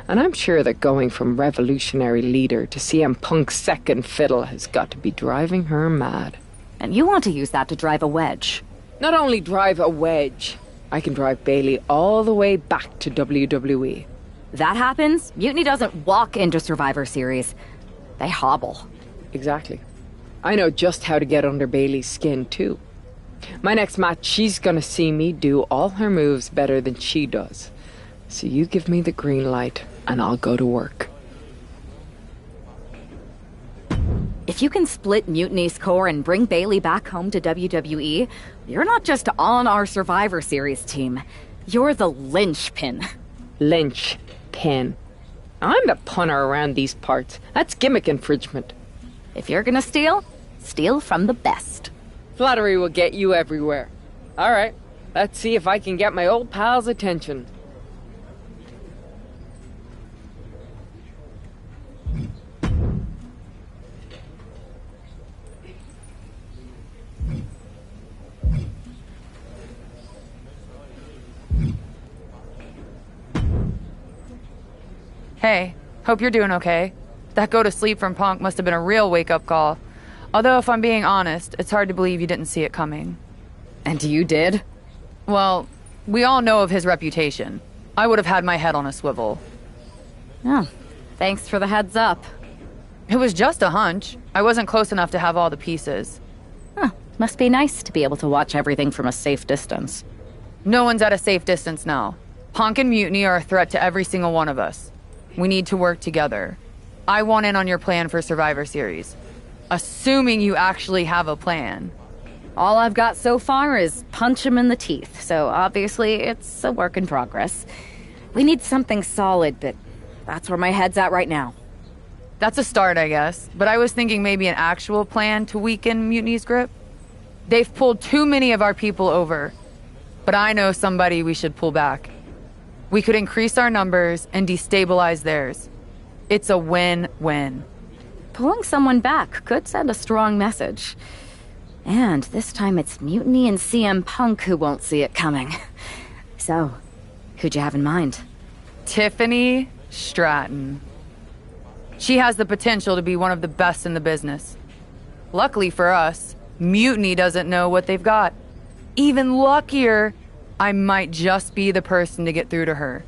[SPEAKER 13] And I'm sure that going from revolutionary leader to CM Punk's second fiddle has got to be driving her mad.
[SPEAKER 9] And you want to use that to drive a wedge.
[SPEAKER 13] Not only drive a wedge, I can drive Bailey all the way back to WWE.
[SPEAKER 9] That happens, Mutiny doesn't walk into Survivor Series. They hobble.
[SPEAKER 13] Exactly. I know just how to get under Bailey's skin, too. My next match, she's gonna see me do all her moves better than she does. So you give me the green light, and I'll go to work.
[SPEAKER 9] If you can split Mutiny's core and bring Bailey back home to WWE, you're not just on our Survivor Series team. You're the linchpin.
[SPEAKER 13] Linchpin. I'm the punter around these parts. That's gimmick infringement.
[SPEAKER 9] If you're gonna steal, steal from the best.
[SPEAKER 13] Flattery will get you everywhere. All right, let's see if I can get my old pal's attention.
[SPEAKER 14] Hey, hope you're doing okay. That go to sleep from Punk must have been a real wake-up call. Although, if I'm being honest, it's hard to believe you didn't see it coming.
[SPEAKER 9] And you did?
[SPEAKER 14] Well, we all know of his reputation. I would have had my head on a swivel.
[SPEAKER 9] Oh, thanks for the heads up.
[SPEAKER 14] It was just a hunch. I wasn't close enough to have all the pieces.
[SPEAKER 9] Huh, must be nice to be able to watch everything from a safe distance.
[SPEAKER 14] No one's at a safe distance now. Punk and Mutiny are a threat to every single one of us. We need to work together. I want in on your plan for Survivor Series. Assuming you actually have a plan.
[SPEAKER 9] All I've got so far is punch him in the teeth, so obviously it's a work in progress. We need something solid, but that's where my head's at right now.
[SPEAKER 14] That's a start, I guess. But I was thinking maybe an actual plan to weaken Mutiny's grip. They've pulled too many of our people over. But I know somebody we should pull back. We could increase our numbers and destabilize theirs. It's a win-win.
[SPEAKER 9] Pulling someone back could send a strong message. And this time it's Mutiny and CM Punk who won't see it coming. So, who'd you have in mind?
[SPEAKER 14] Tiffany Stratton. She has the potential to be one of the best in the business. Luckily for us, Mutiny doesn't know what they've got. Even luckier, I might just be the person to get through to her.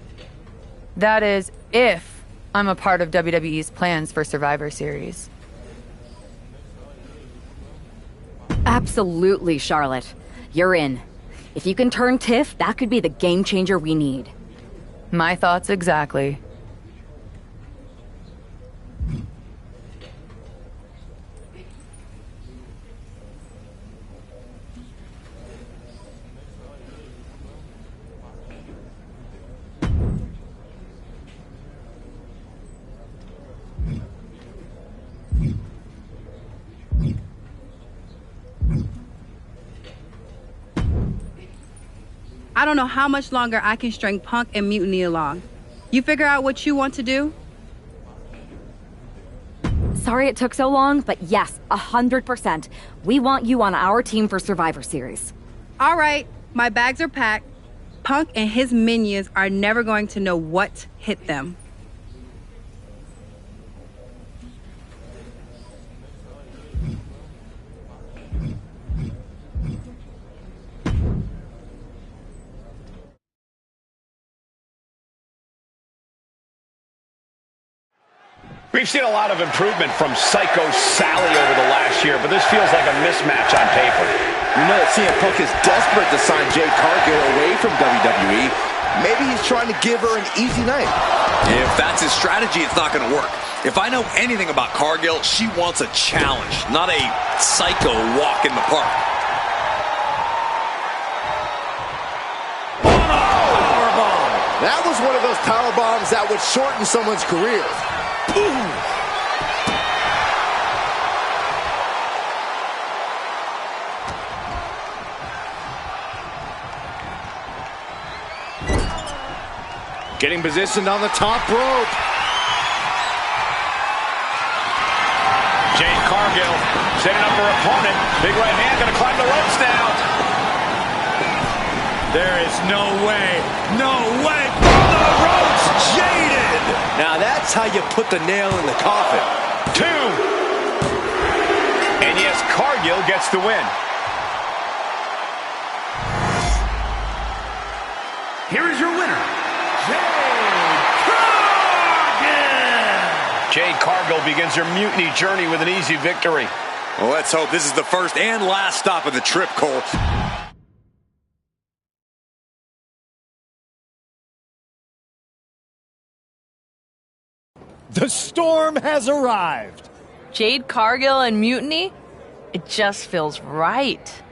[SPEAKER 14] That is, if I'm a part of WWE's plans for Survivor Series.
[SPEAKER 9] Absolutely, Charlotte. You're in. If you can turn Tiff, that could be the game changer we need.
[SPEAKER 14] My thoughts exactly.
[SPEAKER 12] I don't know how much longer I can string Punk and Mutiny along. You figure out what you want to do?
[SPEAKER 9] Sorry it took so long, but yes, 100%. We want you on our team for Survivor Series.
[SPEAKER 12] All right, my bags are packed. Punk and his minions are never going to know what hit them.
[SPEAKER 1] We've seen a lot of improvement from Psycho Sally over the last year, but this feels like a mismatch on paper.
[SPEAKER 2] You know that CM Punk is desperate to sign Jade Cargill away from WWE. Maybe he's trying to give her an easy night.
[SPEAKER 3] If that's his strategy, it's not going to work. If I know anything about Cargill, she wants a challenge, not a psycho walk in the park.
[SPEAKER 2] Powerbomb! That was one of those power bombs that would shorten someone's career. Boom!
[SPEAKER 3] Getting positioned on the top rope.
[SPEAKER 1] Jade Cargill setting up her opponent. Big right hand, gonna climb the ropes now.
[SPEAKER 3] There is no way. From the ropes, Jaded.
[SPEAKER 2] Now that's how you put the nail in the coffin.
[SPEAKER 1] 2. And yes, Cargill gets the win.
[SPEAKER 11] Here is your winner,
[SPEAKER 1] Jade Cargill begins her mutiny journey with an easy victory.
[SPEAKER 3] Well, let's hope this is the first and last stop of the trip, Cole.
[SPEAKER 5] The storm has arrived.
[SPEAKER 14] Jade Cargill and mutiny? It just feels right.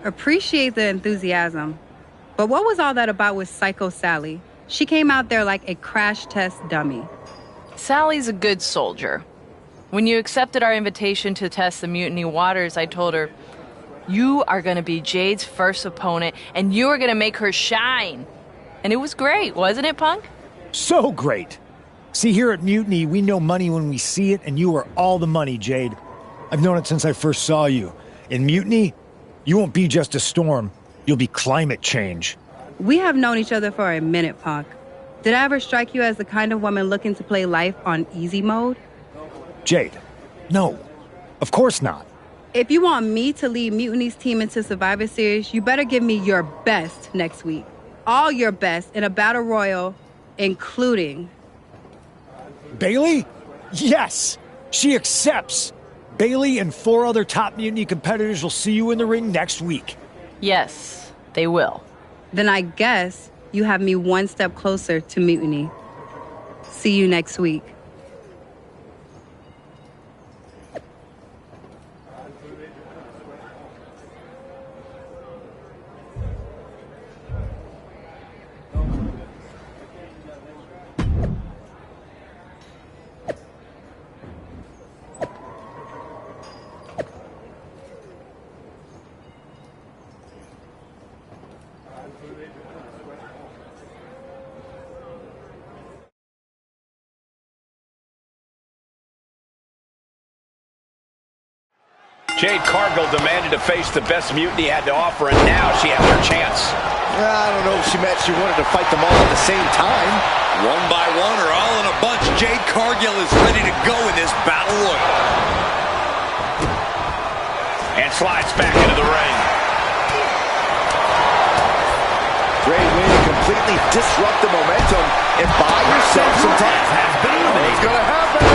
[SPEAKER 12] Appreciate the enthusiasm. But what was all that about with Psycho Sally? She came out there like a crash test dummy.
[SPEAKER 14] Sally's a good soldier. When you accepted our invitation to test the mutiny waters, I told her, you are going to be Jade's first opponent, and you are going to make her shine. And it was great, wasn't it, Punk?
[SPEAKER 5] So great. See, here at Mutiny, we know money when we see it, and you are all the money, Jade. I've known it since I first saw you. In Mutiny, you won't be just a storm. You'll be climate change.
[SPEAKER 12] We have known each other for a minute, Punk. Did I ever strike you as the kind of woman looking to play life on easy mode?
[SPEAKER 5] Jade, no. Of course not.
[SPEAKER 12] If you want me to lead Mutiny's team into Survivor Series, you better give me your best next week. All your best in a battle royal, including...
[SPEAKER 5] Bailey? Yes! She accepts! Bailey and 4 other top Mutiny competitors will see you in the ring next week.
[SPEAKER 14] Yes, they will.
[SPEAKER 12] Then I guess you have me one step closer to Mutiny. See you next week.
[SPEAKER 1] Jade Cargill demanded to face the best Mutiny had to offer, and now she has her chance.
[SPEAKER 2] I don't know if she meant she wanted to fight them all at the same time.
[SPEAKER 3] One by one or all in a bunch, Jade Cargill is ready to go in this battle royal.
[SPEAKER 1] And slides back into the ring.
[SPEAKER 2] Great way to completely disrupt the momentum and buy yourself some time. It's gonna happen.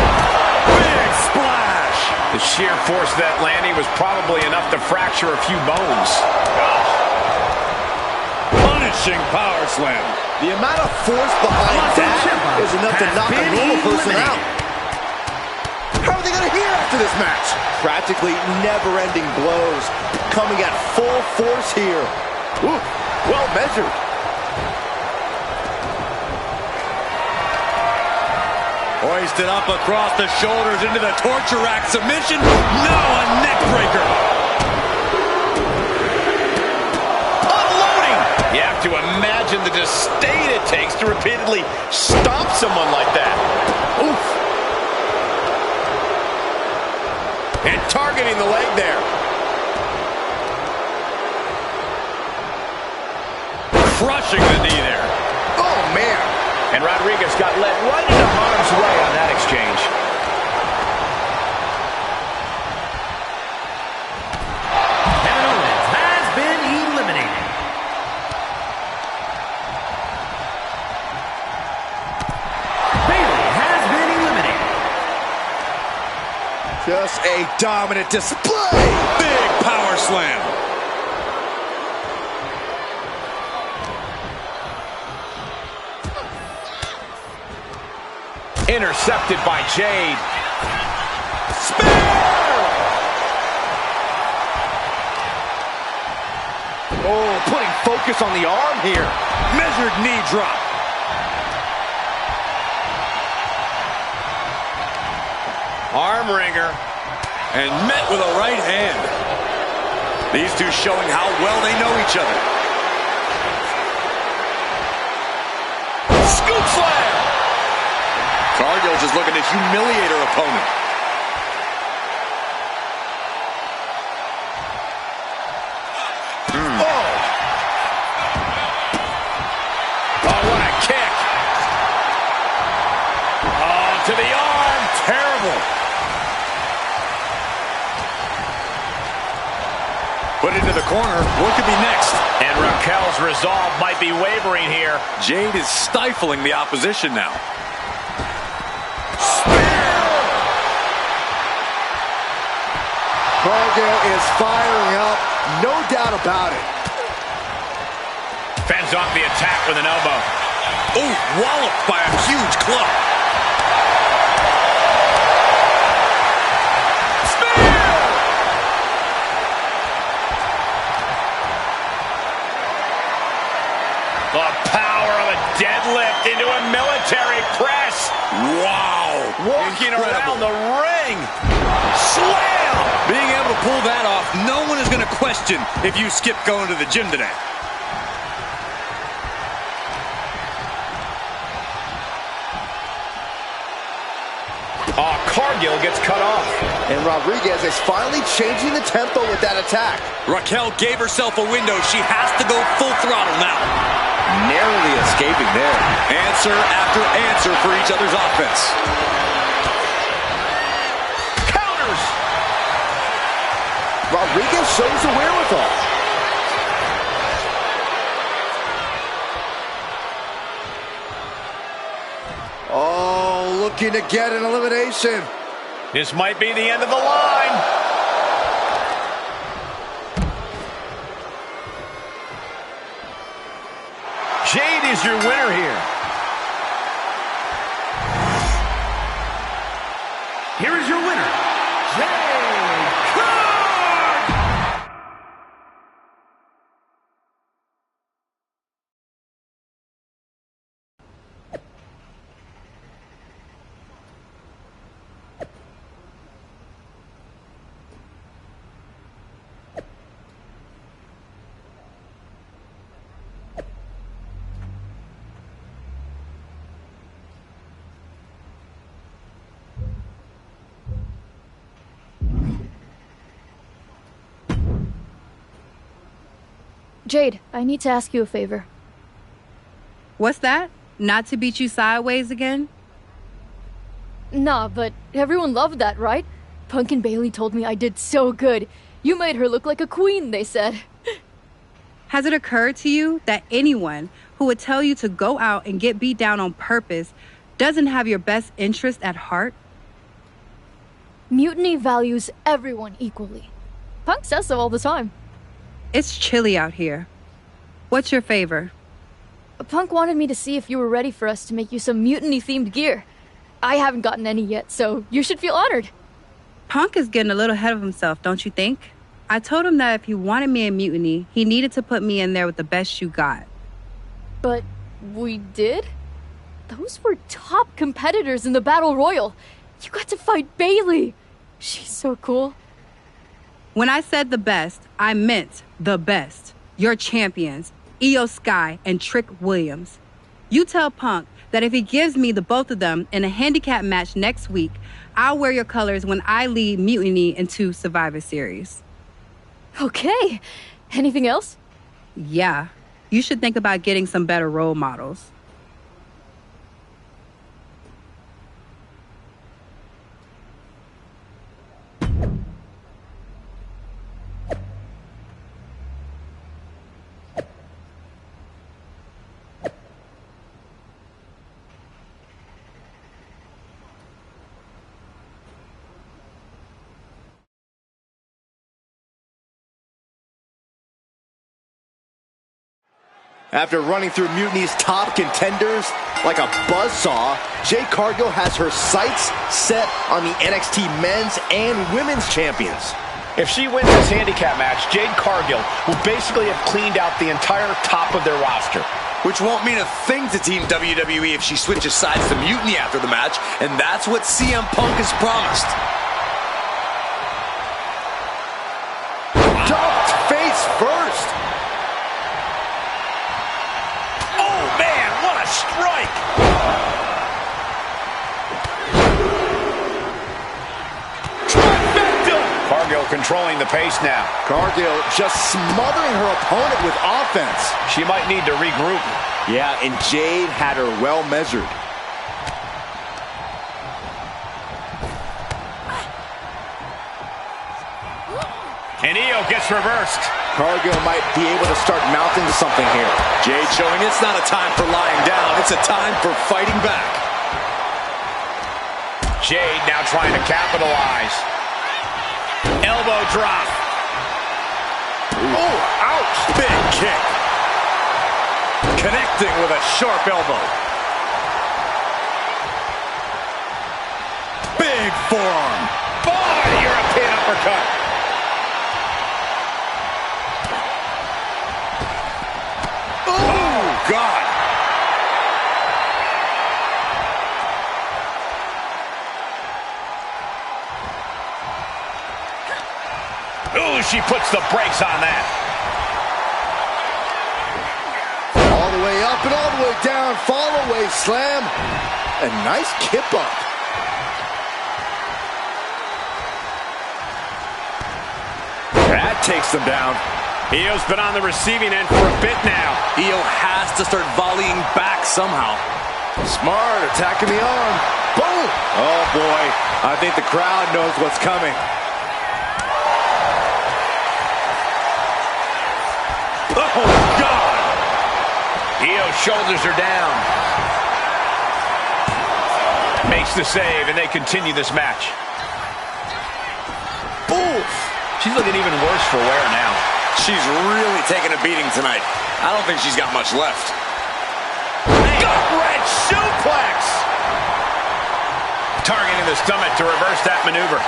[SPEAKER 3] Big splash.
[SPEAKER 1] The sheer force of that landing was probably enough to fracture a few bones.
[SPEAKER 3] Punishing power slam.
[SPEAKER 2] The amount of force behind that is enough to knock a normal person out. How are they going to hear after this match? Practically never-ending blows coming at full force here. Ooh, well measured.
[SPEAKER 3] Hoisted up across the shoulders into the torture rack submission. No, a neck breaker.
[SPEAKER 1] Unloading! You have to imagine the disdain it takes to repeatedly stomp someone like that. Oof. And targeting the leg there. Crushing the knee there.
[SPEAKER 2] Oh, man.
[SPEAKER 1] And Rodriguez got led right into harm's way on that exchange.
[SPEAKER 11] Kevin Owens has been eliminated. Bailey has been eliminated.
[SPEAKER 2] Just a dominant display.
[SPEAKER 3] Big power slam.
[SPEAKER 1] Intercepted by Jade.
[SPEAKER 3] Spear!
[SPEAKER 2] Oh, putting focus on the arm here.
[SPEAKER 3] Measured knee drop.
[SPEAKER 1] Arm wringer.
[SPEAKER 3] And met with a right hand. These two showing how well they know each other.
[SPEAKER 1] Scoop slam.
[SPEAKER 3] Cargill just looking to humiliate her opponent.
[SPEAKER 1] To the arm.
[SPEAKER 3] Terrible. Put into the corner. What could be next?
[SPEAKER 1] And Raquel's resolve might be wavering here.
[SPEAKER 3] Jade is stifling the opposition now.
[SPEAKER 2] Cargill is firing up. No doubt about it.
[SPEAKER 1] Fends off the attack with an elbow.
[SPEAKER 3] Oh, walloped by a huge club.
[SPEAKER 1] The power of a deadlift into a military press.
[SPEAKER 3] Wow.
[SPEAKER 1] Walking around the ring. Slam!
[SPEAKER 3] Being able to pull that off, no one is going to question if you skip going to the gym today.
[SPEAKER 1] Cargill gets cut off.
[SPEAKER 2] And Rodriguez is finally changing the tempo with that attack.
[SPEAKER 3] Raquel gave herself a window. She has to go full throttle now.
[SPEAKER 2] Narrowly escaping there.
[SPEAKER 3] Answer after answer for each other's offense.
[SPEAKER 1] Counters!
[SPEAKER 2] Rodriguez shows the wherewithal. Oh, looking to get an elimination.
[SPEAKER 1] This might be the end of the line. Jade is your winner here. Here is your winner, Jade Cargill.
[SPEAKER 15] Jade, I need to ask you a favor.
[SPEAKER 12] What's that? Not to beat you sideways again?
[SPEAKER 15] Nah, but everyone loved that, right? Punk and Bailey told me I did so good. You made her look like a queen, they said.
[SPEAKER 12] Has it occurred to you that anyone who would tell you to go out and get beat down on purpose doesn't have your best interest at heart?
[SPEAKER 15] Mutiny values everyone equally. Punk says so all the time.
[SPEAKER 12] It's chilly out here. What's your favor?
[SPEAKER 15] Punk wanted me to see if you were ready for us to make you some mutiny-themed gear. I haven't gotten any yet, so you should feel honored.
[SPEAKER 12] Punk is getting a little ahead of himself, don't you think? I told him that if he wanted me in Mutiny, he needed to put me in there with the best you got.
[SPEAKER 15] But we did? Those were top competitors in the Battle Royal. You got to fight Bailey. She's so cool.
[SPEAKER 12] When I said the best, I meant the best. Your champions, Io Sky and Trick Williams. You tell Punk that if he gives me the both of them in a handicap match next week, I'll wear your colors when I lead Mutiny into Survivor Series.
[SPEAKER 15] Okay. Anything else?
[SPEAKER 12] Yeah. You should think about getting some better role models.
[SPEAKER 2] After running through Mutiny's top contenders like a buzzsaw, Jade Cargill has her sights set on the NXT men's and women's champions.
[SPEAKER 1] If she wins this handicap match, Jade Cargill will basically have cleaned out the entire top of their roster.
[SPEAKER 3] Which won't mean a thing to Team WWE if she switches sides to Mutiny after the match, and that's what CM Punk has promised.
[SPEAKER 2] Dumped face first.
[SPEAKER 1] Oh, man, what a strike! Cargill controlling the pace now.
[SPEAKER 2] Cargill just smothering her opponent with offense.
[SPEAKER 1] She might need to regroup.
[SPEAKER 2] Yeah, and Jade had her well measured.
[SPEAKER 1] And Io gets reversed.
[SPEAKER 2] Cargill might be able to start mounting to something here.
[SPEAKER 3] Jade showing it's not a time for lying down, it's a time for fighting back.
[SPEAKER 1] Jade now trying to capitalize. Elbow drop.
[SPEAKER 3] Oh, ouch! Big kick. Connecting with a sharp elbow. Big forearm.
[SPEAKER 1] Boy, European uppercut.
[SPEAKER 3] Oh, God.
[SPEAKER 1] Ooh, she puts the brakes on that.
[SPEAKER 2] All the way up and all the way down. Fall away slam. A nice kip up.
[SPEAKER 1] That takes them down. Io's been on the receiving end for a bit now.
[SPEAKER 3] Io has to start volleying back somehow.
[SPEAKER 2] Smart, attacking the arm. Boom! Oh, boy. I think the crowd knows what's coming.
[SPEAKER 1] Oh, God! Io's shoulders are down. Makes the save, and they continue this match.
[SPEAKER 2] Oof!
[SPEAKER 1] She's looking even worse for wear now.
[SPEAKER 3] She's really taking a beating tonight. I don't think she's got much left.
[SPEAKER 1] Gut-wrench suplex! Targeting the stomach to reverse that maneuver.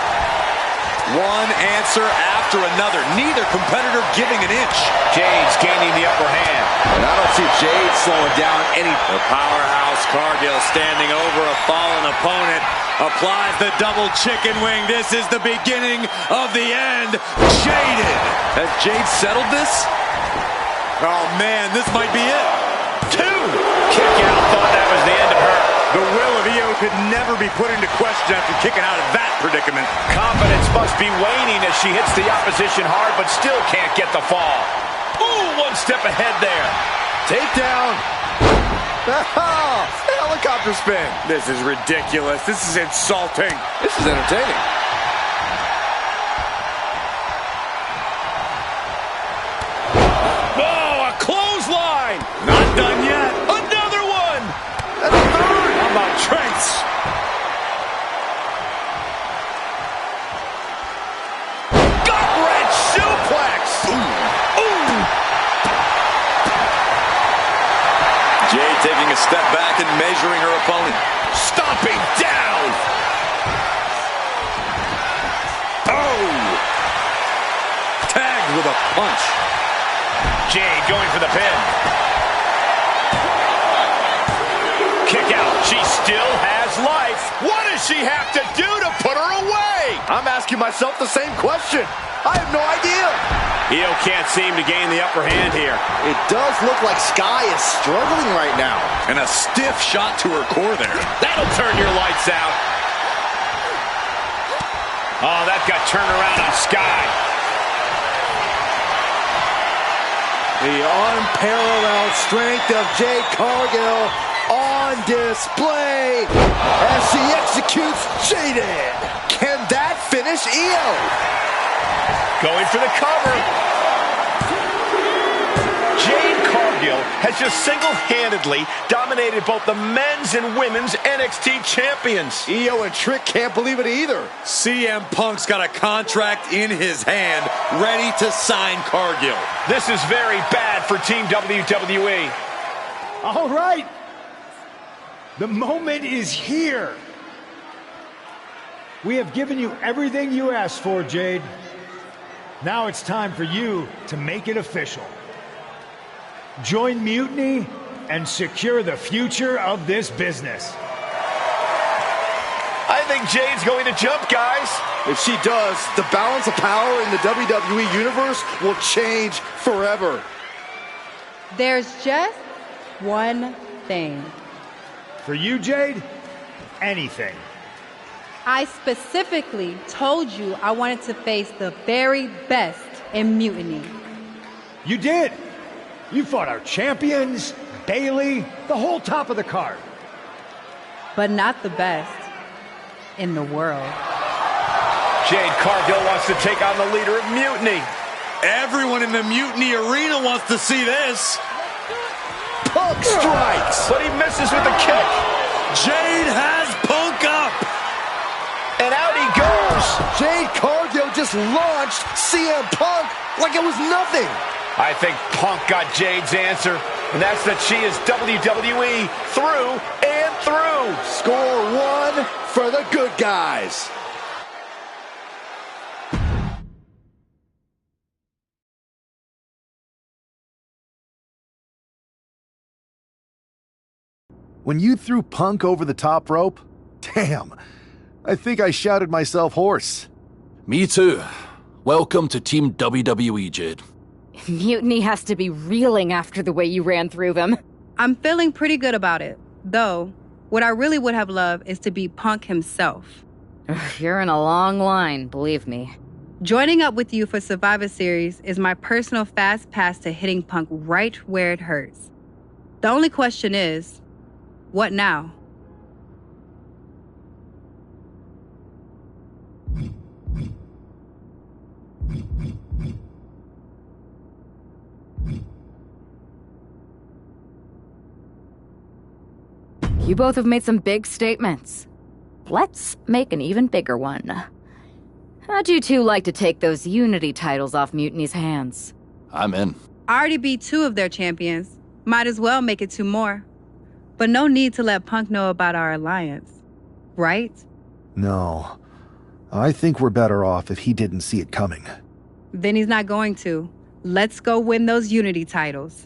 [SPEAKER 3] One answer after another. Neither competitor giving an inch.
[SPEAKER 1] Jade's gaining the upper hand.
[SPEAKER 2] And I don't see Jade slowing down any.
[SPEAKER 3] The powerhouse Cargill standing over a fallen opponent. Applies the double chicken wing. This is the beginning of the end. Jaded. Has Jade settled this? Oh, man, this might be it.
[SPEAKER 1] 2. Kick out. Thought that was the end of her.
[SPEAKER 3] The will of Io could never be put into question after kicking out of that predicament.
[SPEAKER 1] Confidence must be waning as she hits the opposition hard, but still can't get the fall. Ooh, one step ahead there.
[SPEAKER 2] Takedown. Helicopter spin.
[SPEAKER 3] This is ridiculous. This is insulting.
[SPEAKER 2] This is entertaining.
[SPEAKER 1] Oh, a clothesline.
[SPEAKER 3] Not done yet.
[SPEAKER 1] Another one.
[SPEAKER 2] And a third.
[SPEAKER 3] How about Trent's?
[SPEAKER 1] Gut-wrench suplex. Ooh.
[SPEAKER 3] Jade taking a step back and measuring her opponent.
[SPEAKER 1] Stomping down.
[SPEAKER 3] Oh! Tagged with a punch.
[SPEAKER 1] Jade going for the pin. Kick out. She still has life. What does she have to do to put her away?
[SPEAKER 2] I'm asking myself the same question. I have no idea.
[SPEAKER 1] Io can't seem to gain the upper hand here.
[SPEAKER 2] It does look like Sky is struggling right now.
[SPEAKER 3] And a stiff shot to her core there.
[SPEAKER 1] That'll turn your lights out. Oh, that got turned around on Sky.
[SPEAKER 2] The unparalleled strength of Jade Cargill on display as she executes Jaded. Can that finish Io?
[SPEAKER 1] Going for the cover. Jade Cargill Cargill has just single-handedly dominated both the men's and women's NXT champions.
[SPEAKER 2] Io and Trick can't believe it either.
[SPEAKER 3] CM Punk's got a contract in his hand, ready to sign Cargill.
[SPEAKER 1] This is very bad for Team WWE.
[SPEAKER 5] All right. The moment is here. We have given you everything you asked for, Jade. Now it's time for you to make it official. Join Mutiny and secure the future of this business.
[SPEAKER 1] I think Jade's going to jump, guys.
[SPEAKER 2] If she does, the balance of power in the WWE Universe will change forever.
[SPEAKER 12] There's just one thing.
[SPEAKER 5] For you, Jade, anything.
[SPEAKER 12] I specifically told you I wanted to face the very best in Mutiny.
[SPEAKER 5] You did. You fought our champions, Bayley, the whole top of the card.
[SPEAKER 12] But not the best in the world.
[SPEAKER 1] Jade Cargill wants to take on the leader of Mutiny.
[SPEAKER 3] Everyone in the Mutiny arena wants to see this.
[SPEAKER 2] Punk strikes,
[SPEAKER 1] but he misses with the kick.
[SPEAKER 3] Jade has Punk up.
[SPEAKER 1] And out he goes.
[SPEAKER 2] Jade Cargill just launched CM Punk like it was nothing.
[SPEAKER 1] I think Punk got Jade's answer, and that's that she is WWE through and through.
[SPEAKER 2] Score one for the good guys.
[SPEAKER 7] When you threw Punk over the top rope, damn, I think I shouted myself hoarse.
[SPEAKER 10] Me too. Welcome to Team WWE, Jade.
[SPEAKER 9] Mutiny has to be reeling after the way you ran through them.
[SPEAKER 12] I'm feeling pretty good about it. Though, what I really would have loved is to be Punk himself.
[SPEAKER 9] You're in a long line, believe me.
[SPEAKER 12] Joining up with you for Survivor Series is my personal fast pass to hitting Punk right where it hurts. The only question is, what now?
[SPEAKER 9] You both have made some big statements. Let's make an even bigger one. How'd you two like to take those Unity titles off Mutiny's hands?
[SPEAKER 10] I'm in.
[SPEAKER 12] I already beat 2 of their champions. Might as well make it 2 more. But no need to let Punk know about our alliance. Right?
[SPEAKER 7] No. I think we're better off if he didn't see it coming.
[SPEAKER 12] Then he's not going to. Let's go win those Unity titles.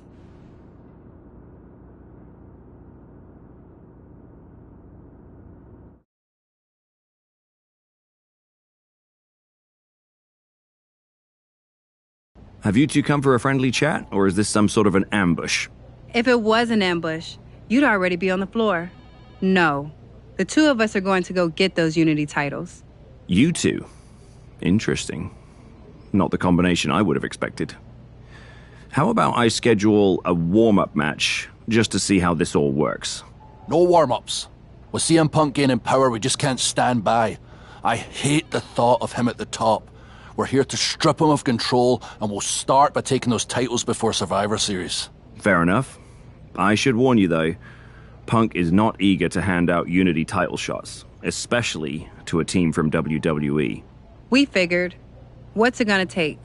[SPEAKER 6] Have you two come for a friendly chat, or is this some sort of an ambush?
[SPEAKER 12] If it was an ambush, you'd already be on the floor. No. The 2 of us are going to go get those Unity titles.
[SPEAKER 6] You two? Interesting. Not the combination I would have expected. How about I schedule a warm-up match, just to see how this all works?
[SPEAKER 10] No warm-ups. With CM Punk gaining power, we just can't stand by. I hate the thought of him at the top. We're here to strip him of control, and we'll start by taking those titles before Survivor Series.
[SPEAKER 6] Fair enough. I should warn you, though, Punk is not eager to hand out Unity title shots, especially to a team from WWE.
[SPEAKER 12] We figured. What's it gonna take?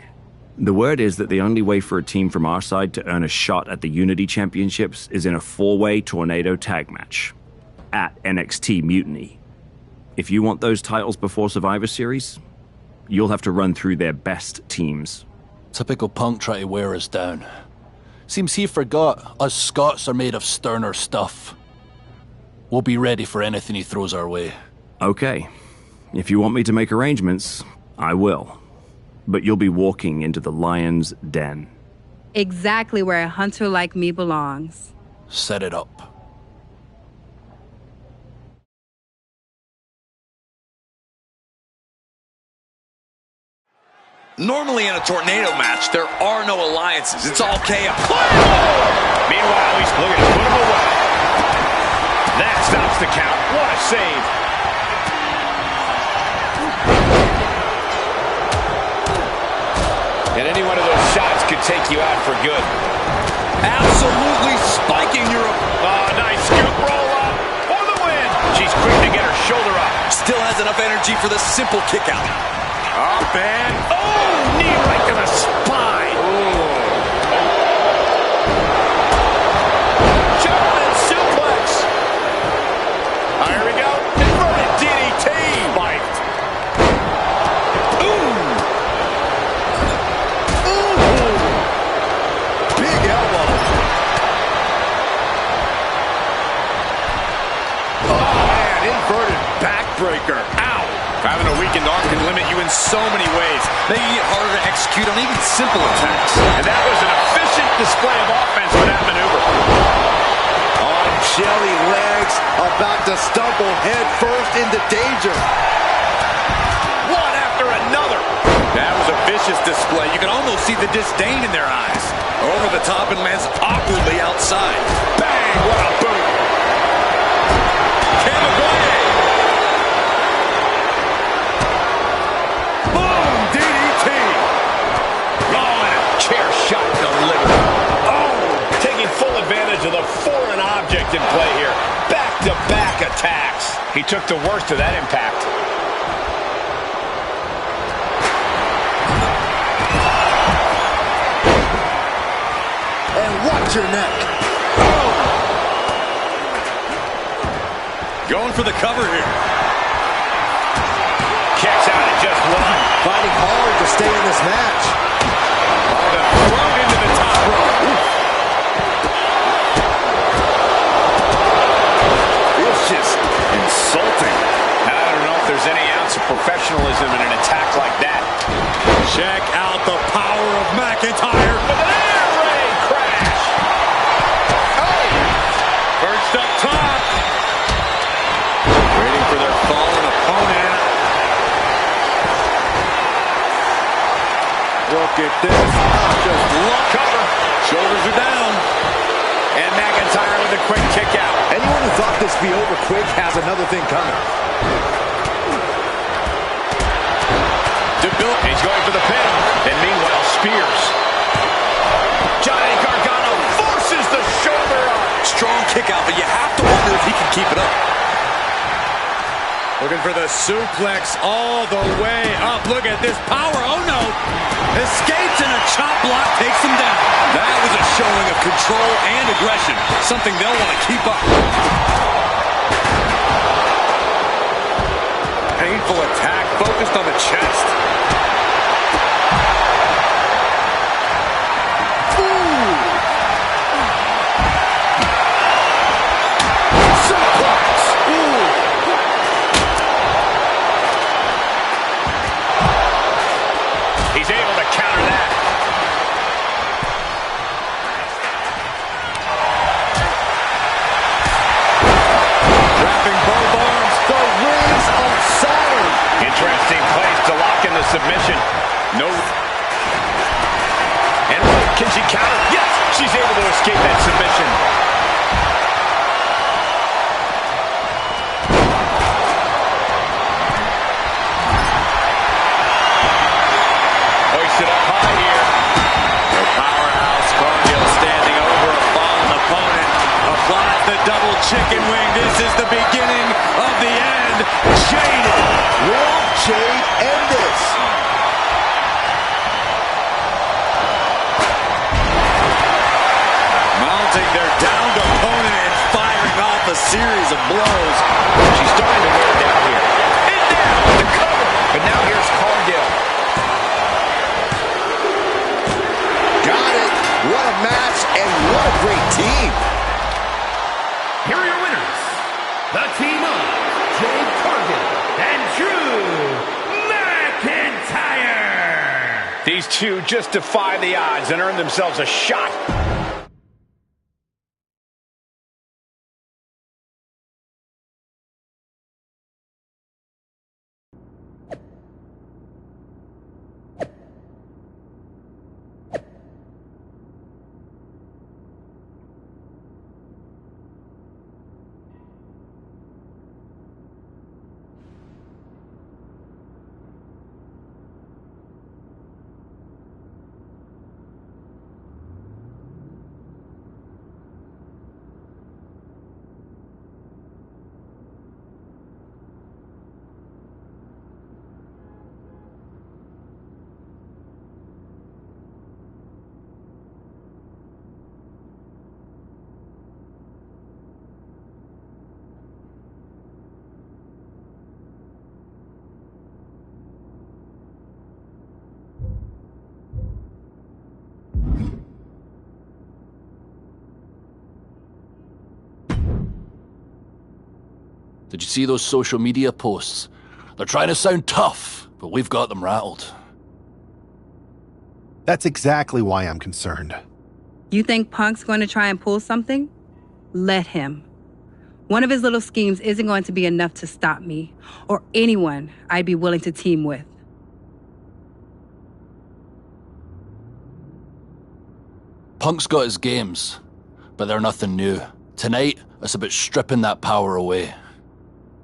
[SPEAKER 6] The word is that the only way for a team from our side to earn a shot at the Unity Championships is in a 4-way tornado tag match at NXT Mutiny. If you want those titles before Survivor Series, you'll have to run through their best teams.
[SPEAKER 10] Typical Punk try to wear us down. Seems he forgot us Scots are made of sterner stuff. We'll be ready for anything he throws our way.
[SPEAKER 6] Okay. If you want me to make arrangements, I will. But you'll be walking into the lion's den.
[SPEAKER 12] Exactly where a hunter like me belongs.
[SPEAKER 10] Set it up.
[SPEAKER 3] Normally in a tornado match, there are no alliances. It's all chaos.
[SPEAKER 1] Meanwhile, he's looking to put him away. That stops the count. What a save. And any one of those shots could take you out for good.
[SPEAKER 3] Absolutely spiking your...
[SPEAKER 1] Nice scoop roll up for the win. She's quick to get her shoulder up.
[SPEAKER 3] Still has enough energy for the simple kick out.
[SPEAKER 1] Up and... Oh, knee right to the spine. German suplex. Here we go. Inverted DDT. Spiked.
[SPEAKER 2] Big elbow.
[SPEAKER 1] Oh, man, inverted backbreaker. Ow.
[SPEAKER 3] Having a weakened arm can limit you in so many ways, making it harder to execute on even simple attacks.
[SPEAKER 1] And that was an efficient display of offense for that maneuver.
[SPEAKER 2] On jelly legs, about to stumble head first into danger.
[SPEAKER 1] One after another.
[SPEAKER 3] That was a vicious display. You can almost see the disdain in their eyes. Over the top and lands awkwardly outside.
[SPEAKER 1] Bang, what a boot. Boom, DDT. Oh, and a chair shot delivered. Oh, taking full advantage of the foreign object in play here. Back-to-back attacks. He took the worst of that impact.
[SPEAKER 2] And watch your neck.
[SPEAKER 3] Going for the cover here.
[SPEAKER 1] Kicks out at just one.
[SPEAKER 2] Fighting hard to stay in this match.
[SPEAKER 1] Thrown into the top rope.
[SPEAKER 2] Vicious.
[SPEAKER 1] Insulting. I don't know if there's any ounce of professionalism in an attack like that.
[SPEAKER 3] Check out the power of McIntyre.
[SPEAKER 1] With an air raid crash. Oh.
[SPEAKER 3] Perched up top. Waiting for their fallen opponent. Look at this. Just look.
[SPEAKER 1] Cover.
[SPEAKER 3] Shoulders are down.
[SPEAKER 1] And McIntyre with a quick kick out.
[SPEAKER 2] Anyone who thought this would be over quick has another thing coming.
[SPEAKER 1] He's going for the pin. And meanwhile, Spears. Johnny Gargano forces the shoulder up.
[SPEAKER 3] Strong kick out, but you have to wonder if he can keep it up. Looking for the suplex all the way up. Look at this power. Oh, no. Escapes and a chop block takes him down. That was a showing of control and aggression. Something they'll want to keep up. Painful attack focused on the chest.
[SPEAKER 1] He's able to counter that.
[SPEAKER 2] Wrapping both arms, the rings of Saturn.
[SPEAKER 1] Interesting place to lock in the submission. No. And can she counter? Yes, she's able to escape that submission. Hoisted up high here.
[SPEAKER 3] The powerhouse Cargill standing over a fallen opponent. Applies the double chicken wing. This is the beginning of the end. Jaded.
[SPEAKER 2] Will Jade end this?
[SPEAKER 3] Mounting their downed opponent and firing off a series of blows.
[SPEAKER 1] She's starting to wear down here. And down with the cover. But now here's Cargill.
[SPEAKER 2] Got it. What a match and what a great team.
[SPEAKER 16] Here are your winners. The team of Jade Cargill and Drew McIntyre.
[SPEAKER 1] These two just defy the odds and earn themselves a shot.
[SPEAKER 10] Did you see those social media posts? They're trying to sound tough, but we've got them rattled.
[SPEAKER 7] That's exactly why I'm concerned.
[SPEAKER 12] You think Punk's going to try and pull something? Let him. One of his little schemes isn't going to be enough to stop me, or anyone I'd be willing to team with.
[SPEAKER 10] Punk's got his games, but they're nothing new. Tonight, it's about stripping that power away.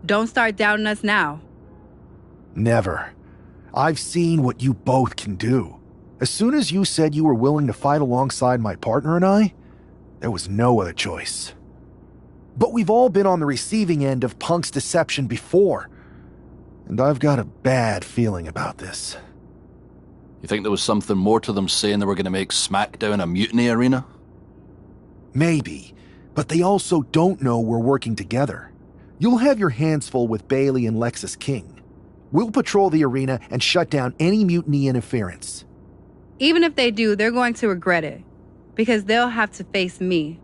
[SPEAKER 12] Don't start doubting us now.
[SPEAKER 7] Never. I've seen what you both can do. As soon as you said you were willing to fight alongside my partner and I, there was no other choice. But we've all been on the receiving end of Punk's deception before, and I've got a bad feeling about this.
[SPEAKER 10] You think there was something more to them saying they were going to make SmackDown a mutiny arena?
[SPEAKER 7] Maybe, but they also don't know we're working together. You'll have your hands full with Bayley and Lexis King. We'll patrol the arena and shut down any mutiny interference.
[SPEAKER 12] Even if they do, they're going to regret it, because they'll have to face me.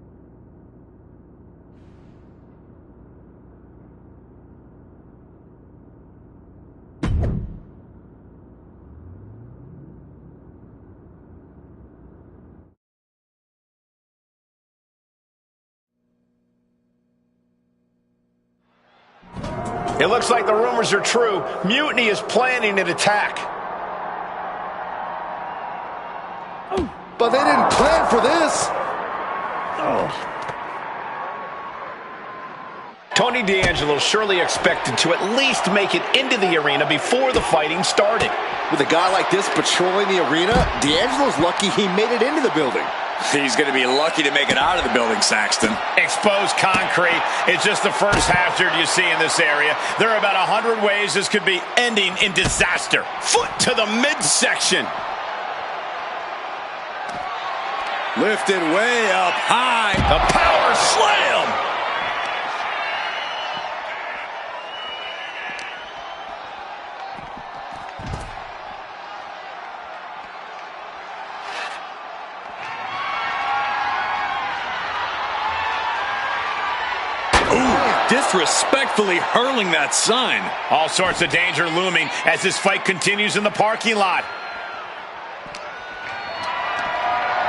[SPEAKER 1] It looks like the rumors are true. Mutiny is planning an attack.
[SPEAKER 2] But they didn't plan for this.
[SPEAKER 1] Tony D'Angelo surely expected to at least make it into the arena before the fighting started.
[SPEAKER 2] With a guy like this patrolling the arena, D'Angelo's lucky he made it into the building.
[SPEAKER 3] He's going to be lucky to make it out of the building, Saxton.
[SPEAKER 1] Exposed concrete is just the first hazard you see in this area. There are about 100 ways this could be ending in disaster. Foot to the midsection.
[SPEAKER 3] Lifted way up high.
[SPEAKER 1] The power slam.
[SPEAKER 3] Disrespectfully hurling that sign.
[SPEAKER 1] All sorts of danger looming as this fight continues in the parking lot.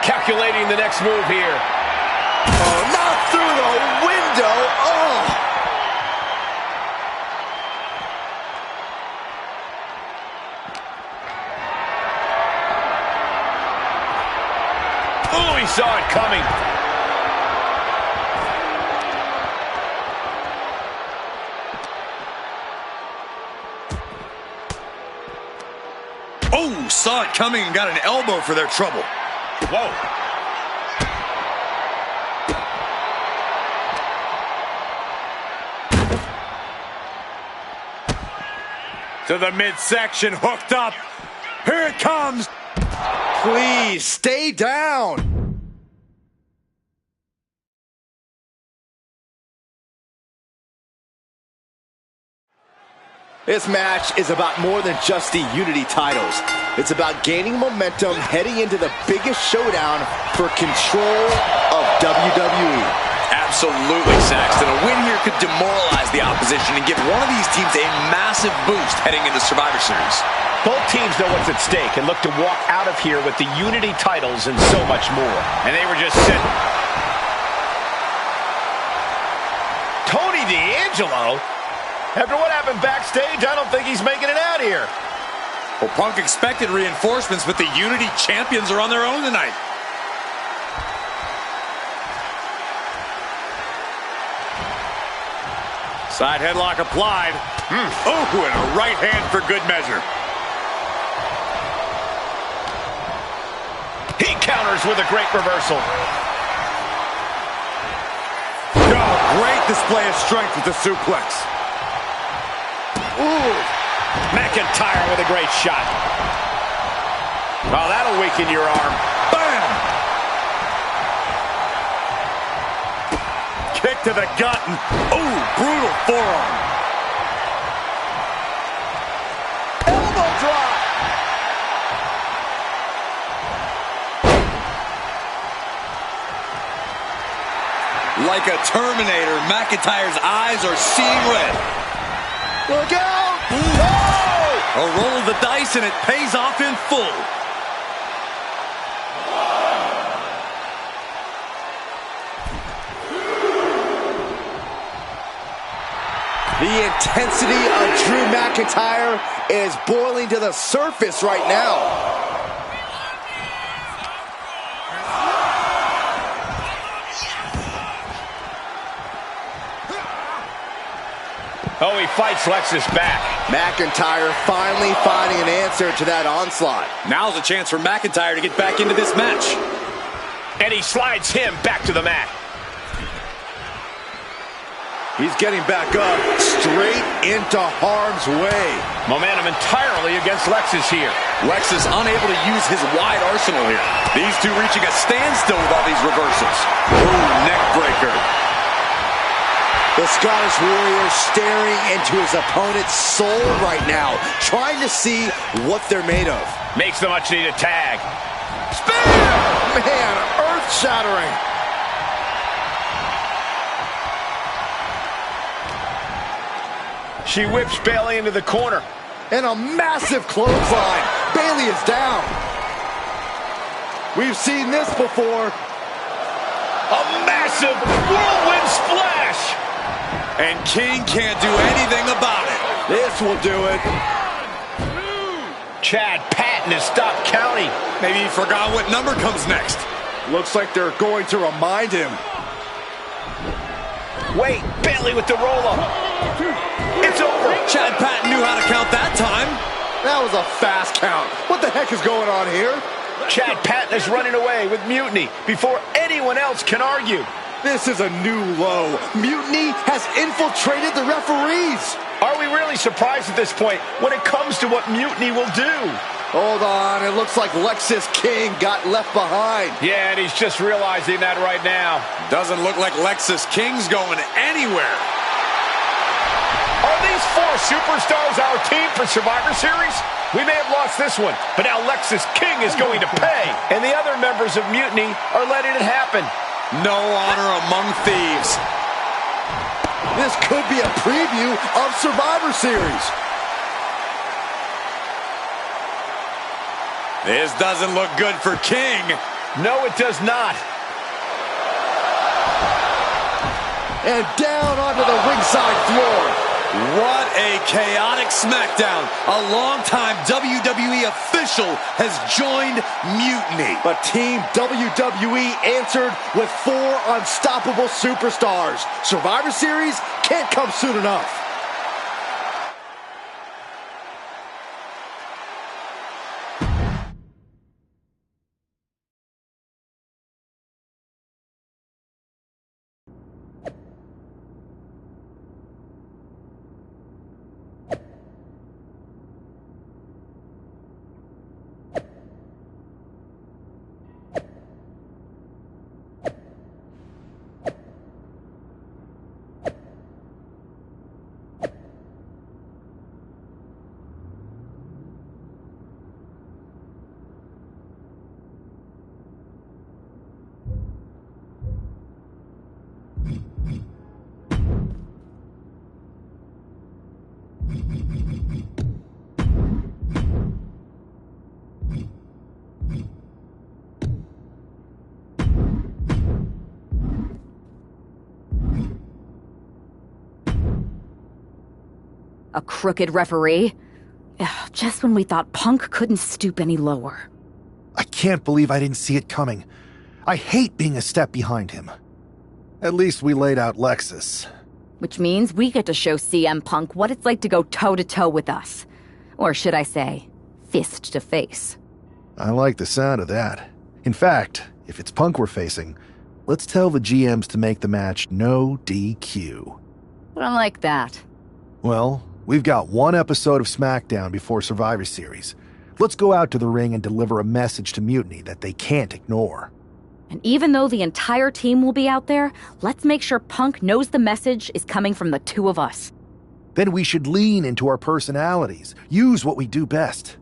[SPEAKER 1] Calculating the next move here.
[SPEAKER 2] Oh, not through the window. Oh.
[SPEAKER 1] Oh, he saw it coming.
[SPEAKER 3] Oh, saw it coming and got an elbow for their trouble.
[SPEAKER 1] Whoa.
[SPEAKER 3] To the midsection, hooked up. Here it comes.
[SPEAKER 2] Please, stay down. This match is about more than just the Unity titles. It's about gaining momentum heading into the biggest showdown for control of WWE.
[SPEAKER 3] Absolutely, Saxton. A win here could demoralize the opposition and give one of these teams a massive boost heading into Survivor Series.
[SPEAKER 1] Both teams know what's at stake and look to walk out of here with the Unity titles and so much more. And they were just sitting. Tony D'Angelo? After what happened backstage, I don't think he's making it out here.
[SPEAKER 3] Well, Punk expected reinforcements, but the Unity champions are on their own tonight. Side headlock applied. Oh, and a right hand for good measure.
[SPEAKER 1] He counters with a great reversal.
[SPEAKER 3] Oh, great display of strength with the suplex.
[SPEAKER 1] Ooh. McIntyre with a great shot. Oh, that'll weaken your arm.
[SPEAKER 3] Bam! Kick to the gut. Ooh, brutal forearm.
[SPEAKER 2] Elbow drop.
[SPEAKER 3] Like a Terminator, McIntyre's eyes are seeing red.
[SPEAKER 2] Look out!
[SPEAKER 3] Oh! A roll of the dice and it pays off in full.
[SPEAKER 2] The intensity of Drew McIntyre is boiling to the surface right now.
[SPEAKER 1] Oh, he fights Lexus back.
[SPEAKER 2] McIntyre finally finding an answer to that onslaught.
[SPEAKER 3] Now's a chance for McIntyre to get back into this match.
[SPEAKER 1] And he slides him back to the mat.
[SPEAKER 2] He's getting back up, straight into harm's way.
[SPEAKER 1] Momentum entirely against Lexus here.
[SPEAKER 3] Lexus unable to use his wide arsenal here. These two reaching a standstill with all these reversals. Ooh, neck breaker.
[SPEAKER 2] The Scottish Warrior staring into his opponent's soul right now, trying to see what they're made of.
[SPEAKER 1] Makes the much-needed tag.
[SPEAKER 2] Spear! Man, earth-shattering.
[SPEAKER 1] She whips Bayley into the corner.
[SPEAKER 2] And a massive clothesline. Bayley is down. We've seen this before.
[SPEAKER 1] A massive whirlwind splash.
[SPEAKER 3] And King can't do anything about it.
[SPEAKER 2] This will do it.
[SPEAKER 1] Chad Patton has stopped counting.
[SPEAKER 3] Maybe he forgot what number comes next.
[SPEAKER 2] Looks like they're going to remind him.
[SPEAKER 1] Wait, Bayley with the roll-up. It's over.
[SPEAKER 3] Chad Patton knew how to count that time.
[SPEAKER 2] That was a fast count. What the heck is going on here?
[SPEAKER 1] Chad Patton is running away with Mutiny before anyone else can argue.
[SPEAKER 2] This is a new low. Mutiny has infiltrated the referees.
[SPEAKER 1] Are we really surprised at this point when it comes to what Mutiny will do?
[SPEAKER 2] Hold on, it looks like Lexus King got left behind.
[SPEAKER 1] Yeah, and he's just realizing that right now.
[SPEAKER 3] Doesn't look like Lexus King's going anywhere.
[SPEAKER 1] Are these four superstars our team for Survivor Series? We may have lost this one, but now Lexus King is going to pay. And the other members of Mutiny are letting it happen.
[SPEAKER 3] No honor among thieves.
[SPEAKER 2] This could be a preview of Survivor Series.
[SPEAKER 3] This doesn't look good for King.
[SPEAKER 1] No, it does not.
[SPEAKER 2] And down onto the ringside floor.
[SPEAKER 3] What a chaotic SmackDown. A longtime WWE official has joined Mutiny.
[SPEAKER 2] But Team WWE answered with 4 unstoppable superstars. Survivor Series can't come soon enough.
[SPEAKER 9] A crooked referee? Ugh, just when we thought Punk couldn't stoop any lower.
[SPEAKER 7] I can't believe I didn't see it coming. I hate being a step behind him. At least we laid out Lexus.
[SPEAKER 9] Which means we get to show CM Punk what it's like to go toe-to-toe with us. Or should I say, fist to face.
[SPEAKER 7] I like the sound of that. In fact, if it's Punk we're facing, let's tell the GMs to make the match no DQ.
[SPEAKER 9] I like that.
[SPEAKER 7] Well, we've got one episode of SmackDown before Survivor Series. Let's go out to the ring and deliver a message to Mutiny that they can't ignore.
[SPEAKER 9] And even though the entire team will be out there, let's make sure Punk knows the message is coming from the two of us.
[SPEAKER 7] Then we should lean into our personalities, use what we do best.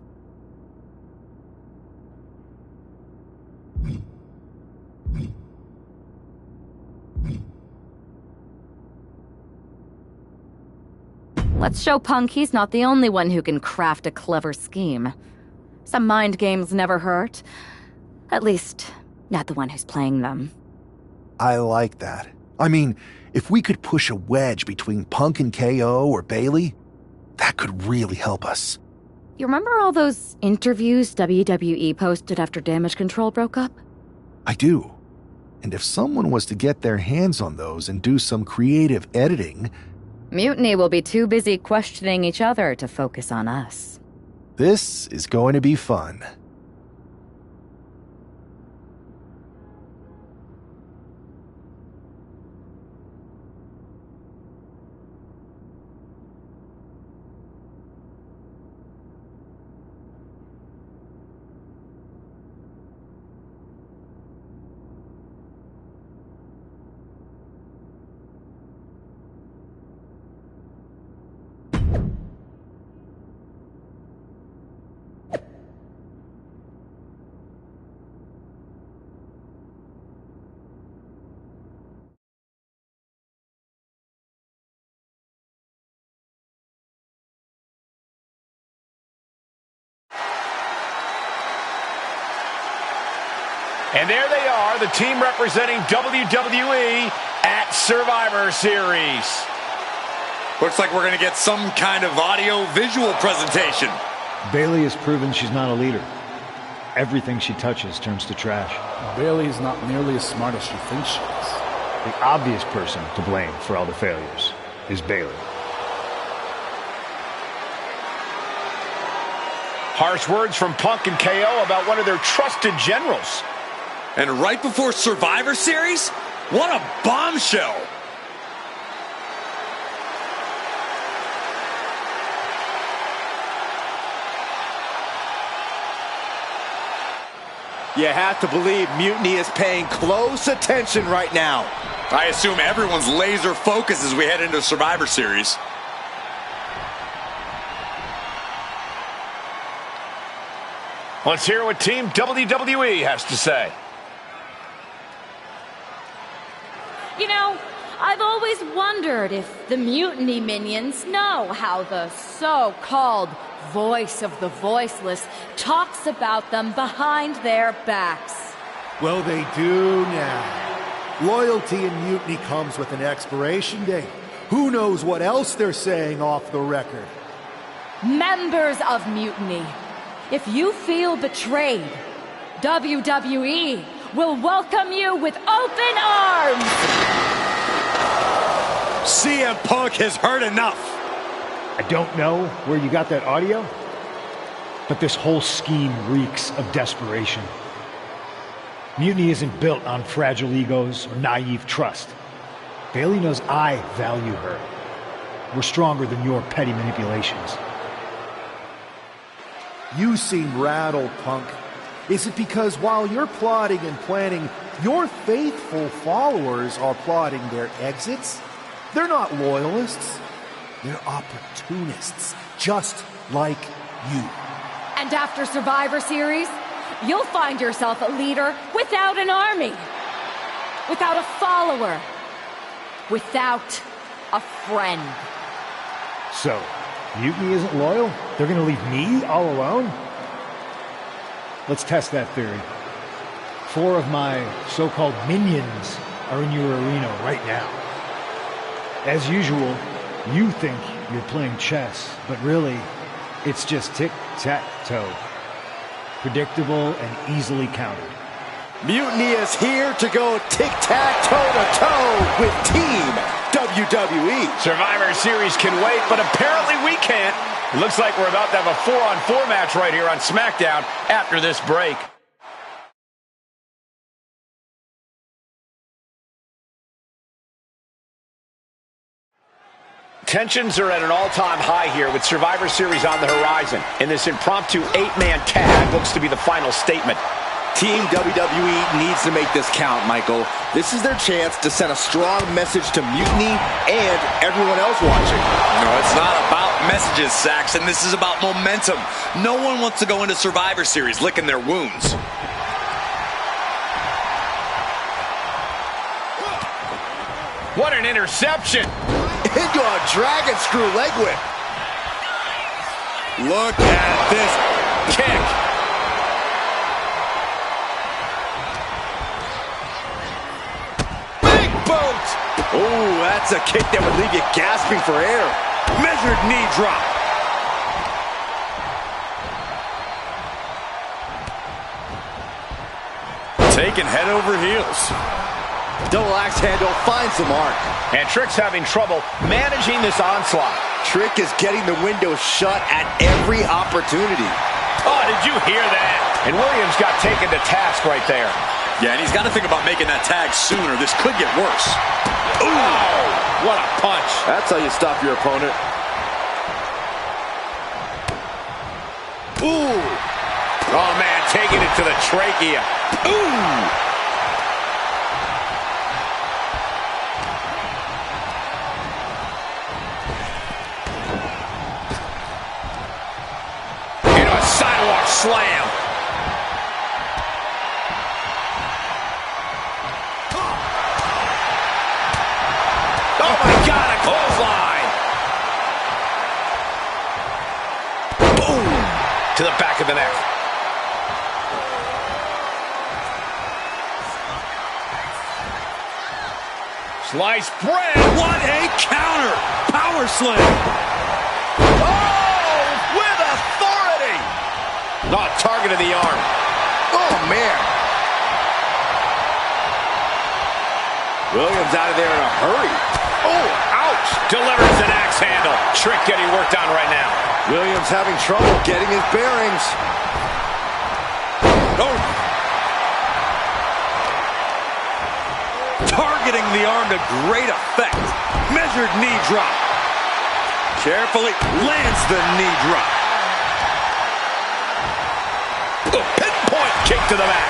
[SPEAKER 9] Let's show Punk he's not the only one who can craft a clever scheme. Some mind games never hurt. At least, not the one who's playing them.
[SPEAKER 7] I like that. I mean, if we could push a wedge between Punk and KO or Bailey, that could really help us.
[SPEAKER 9] You remember all those interviews WWE posted after Damage Control broke up?
[SPEAKER 7] I do. And if someone was to get their hands on those and do some creative editing...
[SPEAKER 9] Mutiny will be too busy questioning each other to focus on us.
[SPEAKER 7] This is going to be fun.
[SPEAKER 1] And there they are, the team representing WWE at Survivor Series.
[SPEAKER 3] Looks like we're going to get some kind of audio-visual presentation.
[SPEAKER 5] Bailey has proven she's not a leader. Everything she touches turns to trash.
[SPEAKER 11] Bailey is not nearly as smart as she thinks she is.
[SPEAKER 5] The obvious person to blame for all the failures is Bailey.
[SPEAKER 1] Harsh words from Punk and KO about one of their trusted generals.
[SPEAKER 3] And right before Survivor Series? What a bombshell!
[SPEAKER 2] You have to believe Mutiny is paying close attention right now.
[SPEAKER 3] I assume everyone's laser focus as we head into Survivor Series.
[SPEAKER 1] Let's hear what Team WWE has to say.
[SPEAKER 9] You know, I've always wondered if the Mutiny minions know how the so-called voice of the voiceless talks about them behind their backs.
[SPEAKER 7] Well, they do now. Loyalty in Mutiny comes with an expiration date. Who knows what else they're saying off the record?
[SPEAKER 9] Members of Mutiny, if you feel betrayed, WWE will welcome you with open arms!
[SPEAKER 3] CM Punk has heard enough.
[SPEAKER 5] I don't know where you got that audio, but this whole scheme reeks of desperation. Mutiny isn't built on fragile egos or naive trust. Bailey knows I value her. We're stronger than your petty manipulations.
[SPEAKER 7] You seem rattled, Punk. Is it because while you're plotting and planning, your faithful followers are plotting their exits? They're not loyalists. They're opportunists, just like you.
[SPEAKER 9] And after Survivor Series, you'll find yourself a leader without an army, without a follower, without a friend.
[SPEAKER 5] So, Mutiny isn't loyal? They're gonna leave me all alone? Let's test that theory. 4 of my so-called minions are in your arena right now. As usual, you think you're playing chess, but really, it's just tic-tac-toe. Predictable and easily countered.
[SPEAKER 2] Mutiny is here to go tic-tac-toe-to-toe with Team WWE.
[SPEAKER 1] Survivor Series can wait, but apparently we can't. It looks like we're about to have a 4-on-4 match right here on SmackDown after this break. Tensions are at an all-time high here with Survivor Series on the horizon. And this impromptu 8-man tag looks to be the final statement.
[SPEAKER 2] Team WWE needs to make this count, Michael. This is their chance to send a strong message to Mutiny and everyone else watching.
[SPEAKER 3] No, it's not about messages, Saxon. This is about momentum. No one wants to go into Survivor Series licking their wounds.
[SPEAKER 1] What an interception!
[SPEAKER 2] Into a dragon screw leg whip.
[SPEAKER 3] Look at this kick.
[SPEAKER 1] Big boot.
[SPEAKER 2] Oh, that's a kick that would leave you gasping for air.
[SPEAKER 3] Measured knee drop. Taken head over heels.
[SPEAKER 2] Double axe handle finds the mark.
[SPEAKER 1] And Trick's having trouble managing this onslaught.
[SPEAKER 2] Trick is getting the window shut at every opportunity.
[SPEAKER 1] Oh, did you hear that? And Williams got taken to task right there.
[SPEAKER 3] Yeah, and he's got to think about making that tag sooner. This could get worse.
[SPEAKER 1] Ooh, what a punch.
[SPEAKER 2] That's how you stop your opponent.
[SPEAKER 1] Ooh. Oh, man, taking it to the trachea. Ooh. Into a sidewalk slam. Oh, my God, a clothesline. Boom. To the back of the neck. Sliced bread.
[SPEAKER 3] What a counter. Power slam.
[SPEAKER 1] Oh, with authority. Not targeted the arm.
[SPEAKER 2] Oh, man. Williams out of there in a hurry.
[SPEAKER 1] Oh, ouch. Delivers an axe handle. Trick getting worked on right now.
[SPEAKER 2] Williams having trouble getting his bearings.
[SPEAKER 3] Oh. Targeting the arm to great effect. Measured knee drop. Carefully lands the knee drop.
[SPEAKER 1] Pinpoint kick to the back.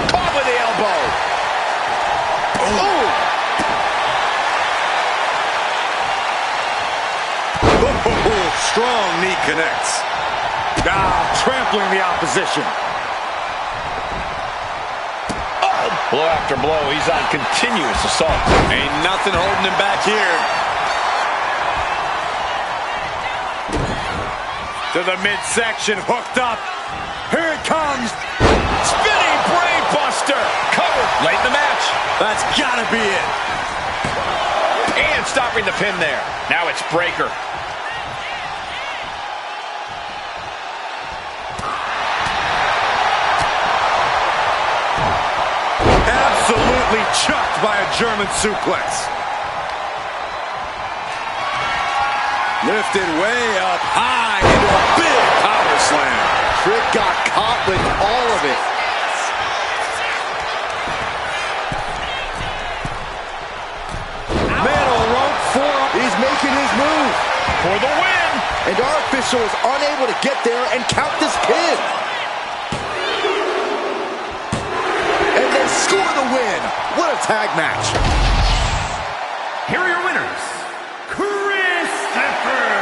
[SPEAKER 1] Caught with the elbow. Oh.
[SPEAKER 3] Strong knee connects. Trampling the opposition.
[SPEAKER 1] Blow after blow, he's on continuous assault.
[SPEAKER 3] Ain't nothing holding him back here. To the midsection, hooked up. Here it comes.
[SPEAKER 1] Spinning brain buster. Covered late in the match.
[SPEAKER 3] That's gotta be it.
[SPEAKER 1] And stopping the pin there. Now it's Breaker.
[SPEAKER 3] Absolutely chucked by a German suplex. Lifted way up high into a big power slam.
[SPEAKER 2] Trick got caught with all of it.
[SPEAKER 3] Middle rope forearm.
[SPEAKER 2] He's making his move.
[SPEAKER 1] For the win.
[SPEAKER 2] And our official is unable to get there and count this pin. Score the win. What a tag match.
[SPEAKER 16] Here are your winners, Christopher.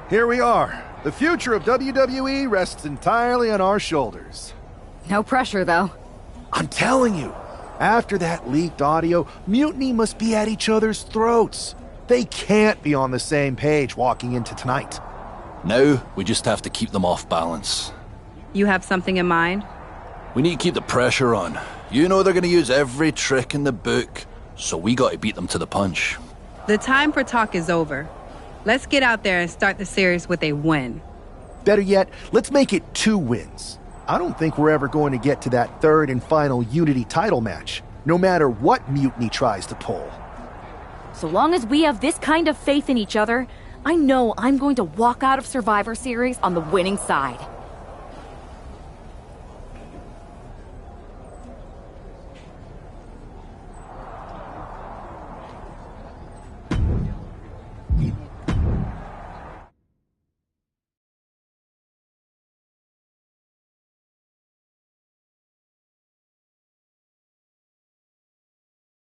[SPEAKER 7] Here we are. The future of WWE rests entirely on our shoulders.
[SPEAKER 9] No pressure, though.
[SPEAKER 7] I'm telling you, after that leaked audio, Mutiny must be at each other's throats. They can't be on the same page walking into tonight.
[SPEAKER 10] Now, we just have to keep them off balance.
[SPEAKER 12] You have something in mind?
[SPEAKER 10] We need to keep the pressure on. You know they're going to use every trick in the book, so we got to beat them to the punch.
[SPEAKER 12] The time for talk is over. Let's get out there and start the series with a win.
[SPEAKER 7] Better yet, let's make it 2 wins. I don't think we're ever going to get to that third and final Unity title match, no matter what Mutiny tries to pull.
[SPEAKER 9] So long as we have this kind of faith in each other, I know I'm going to walk out of Survivor Series on the winning side.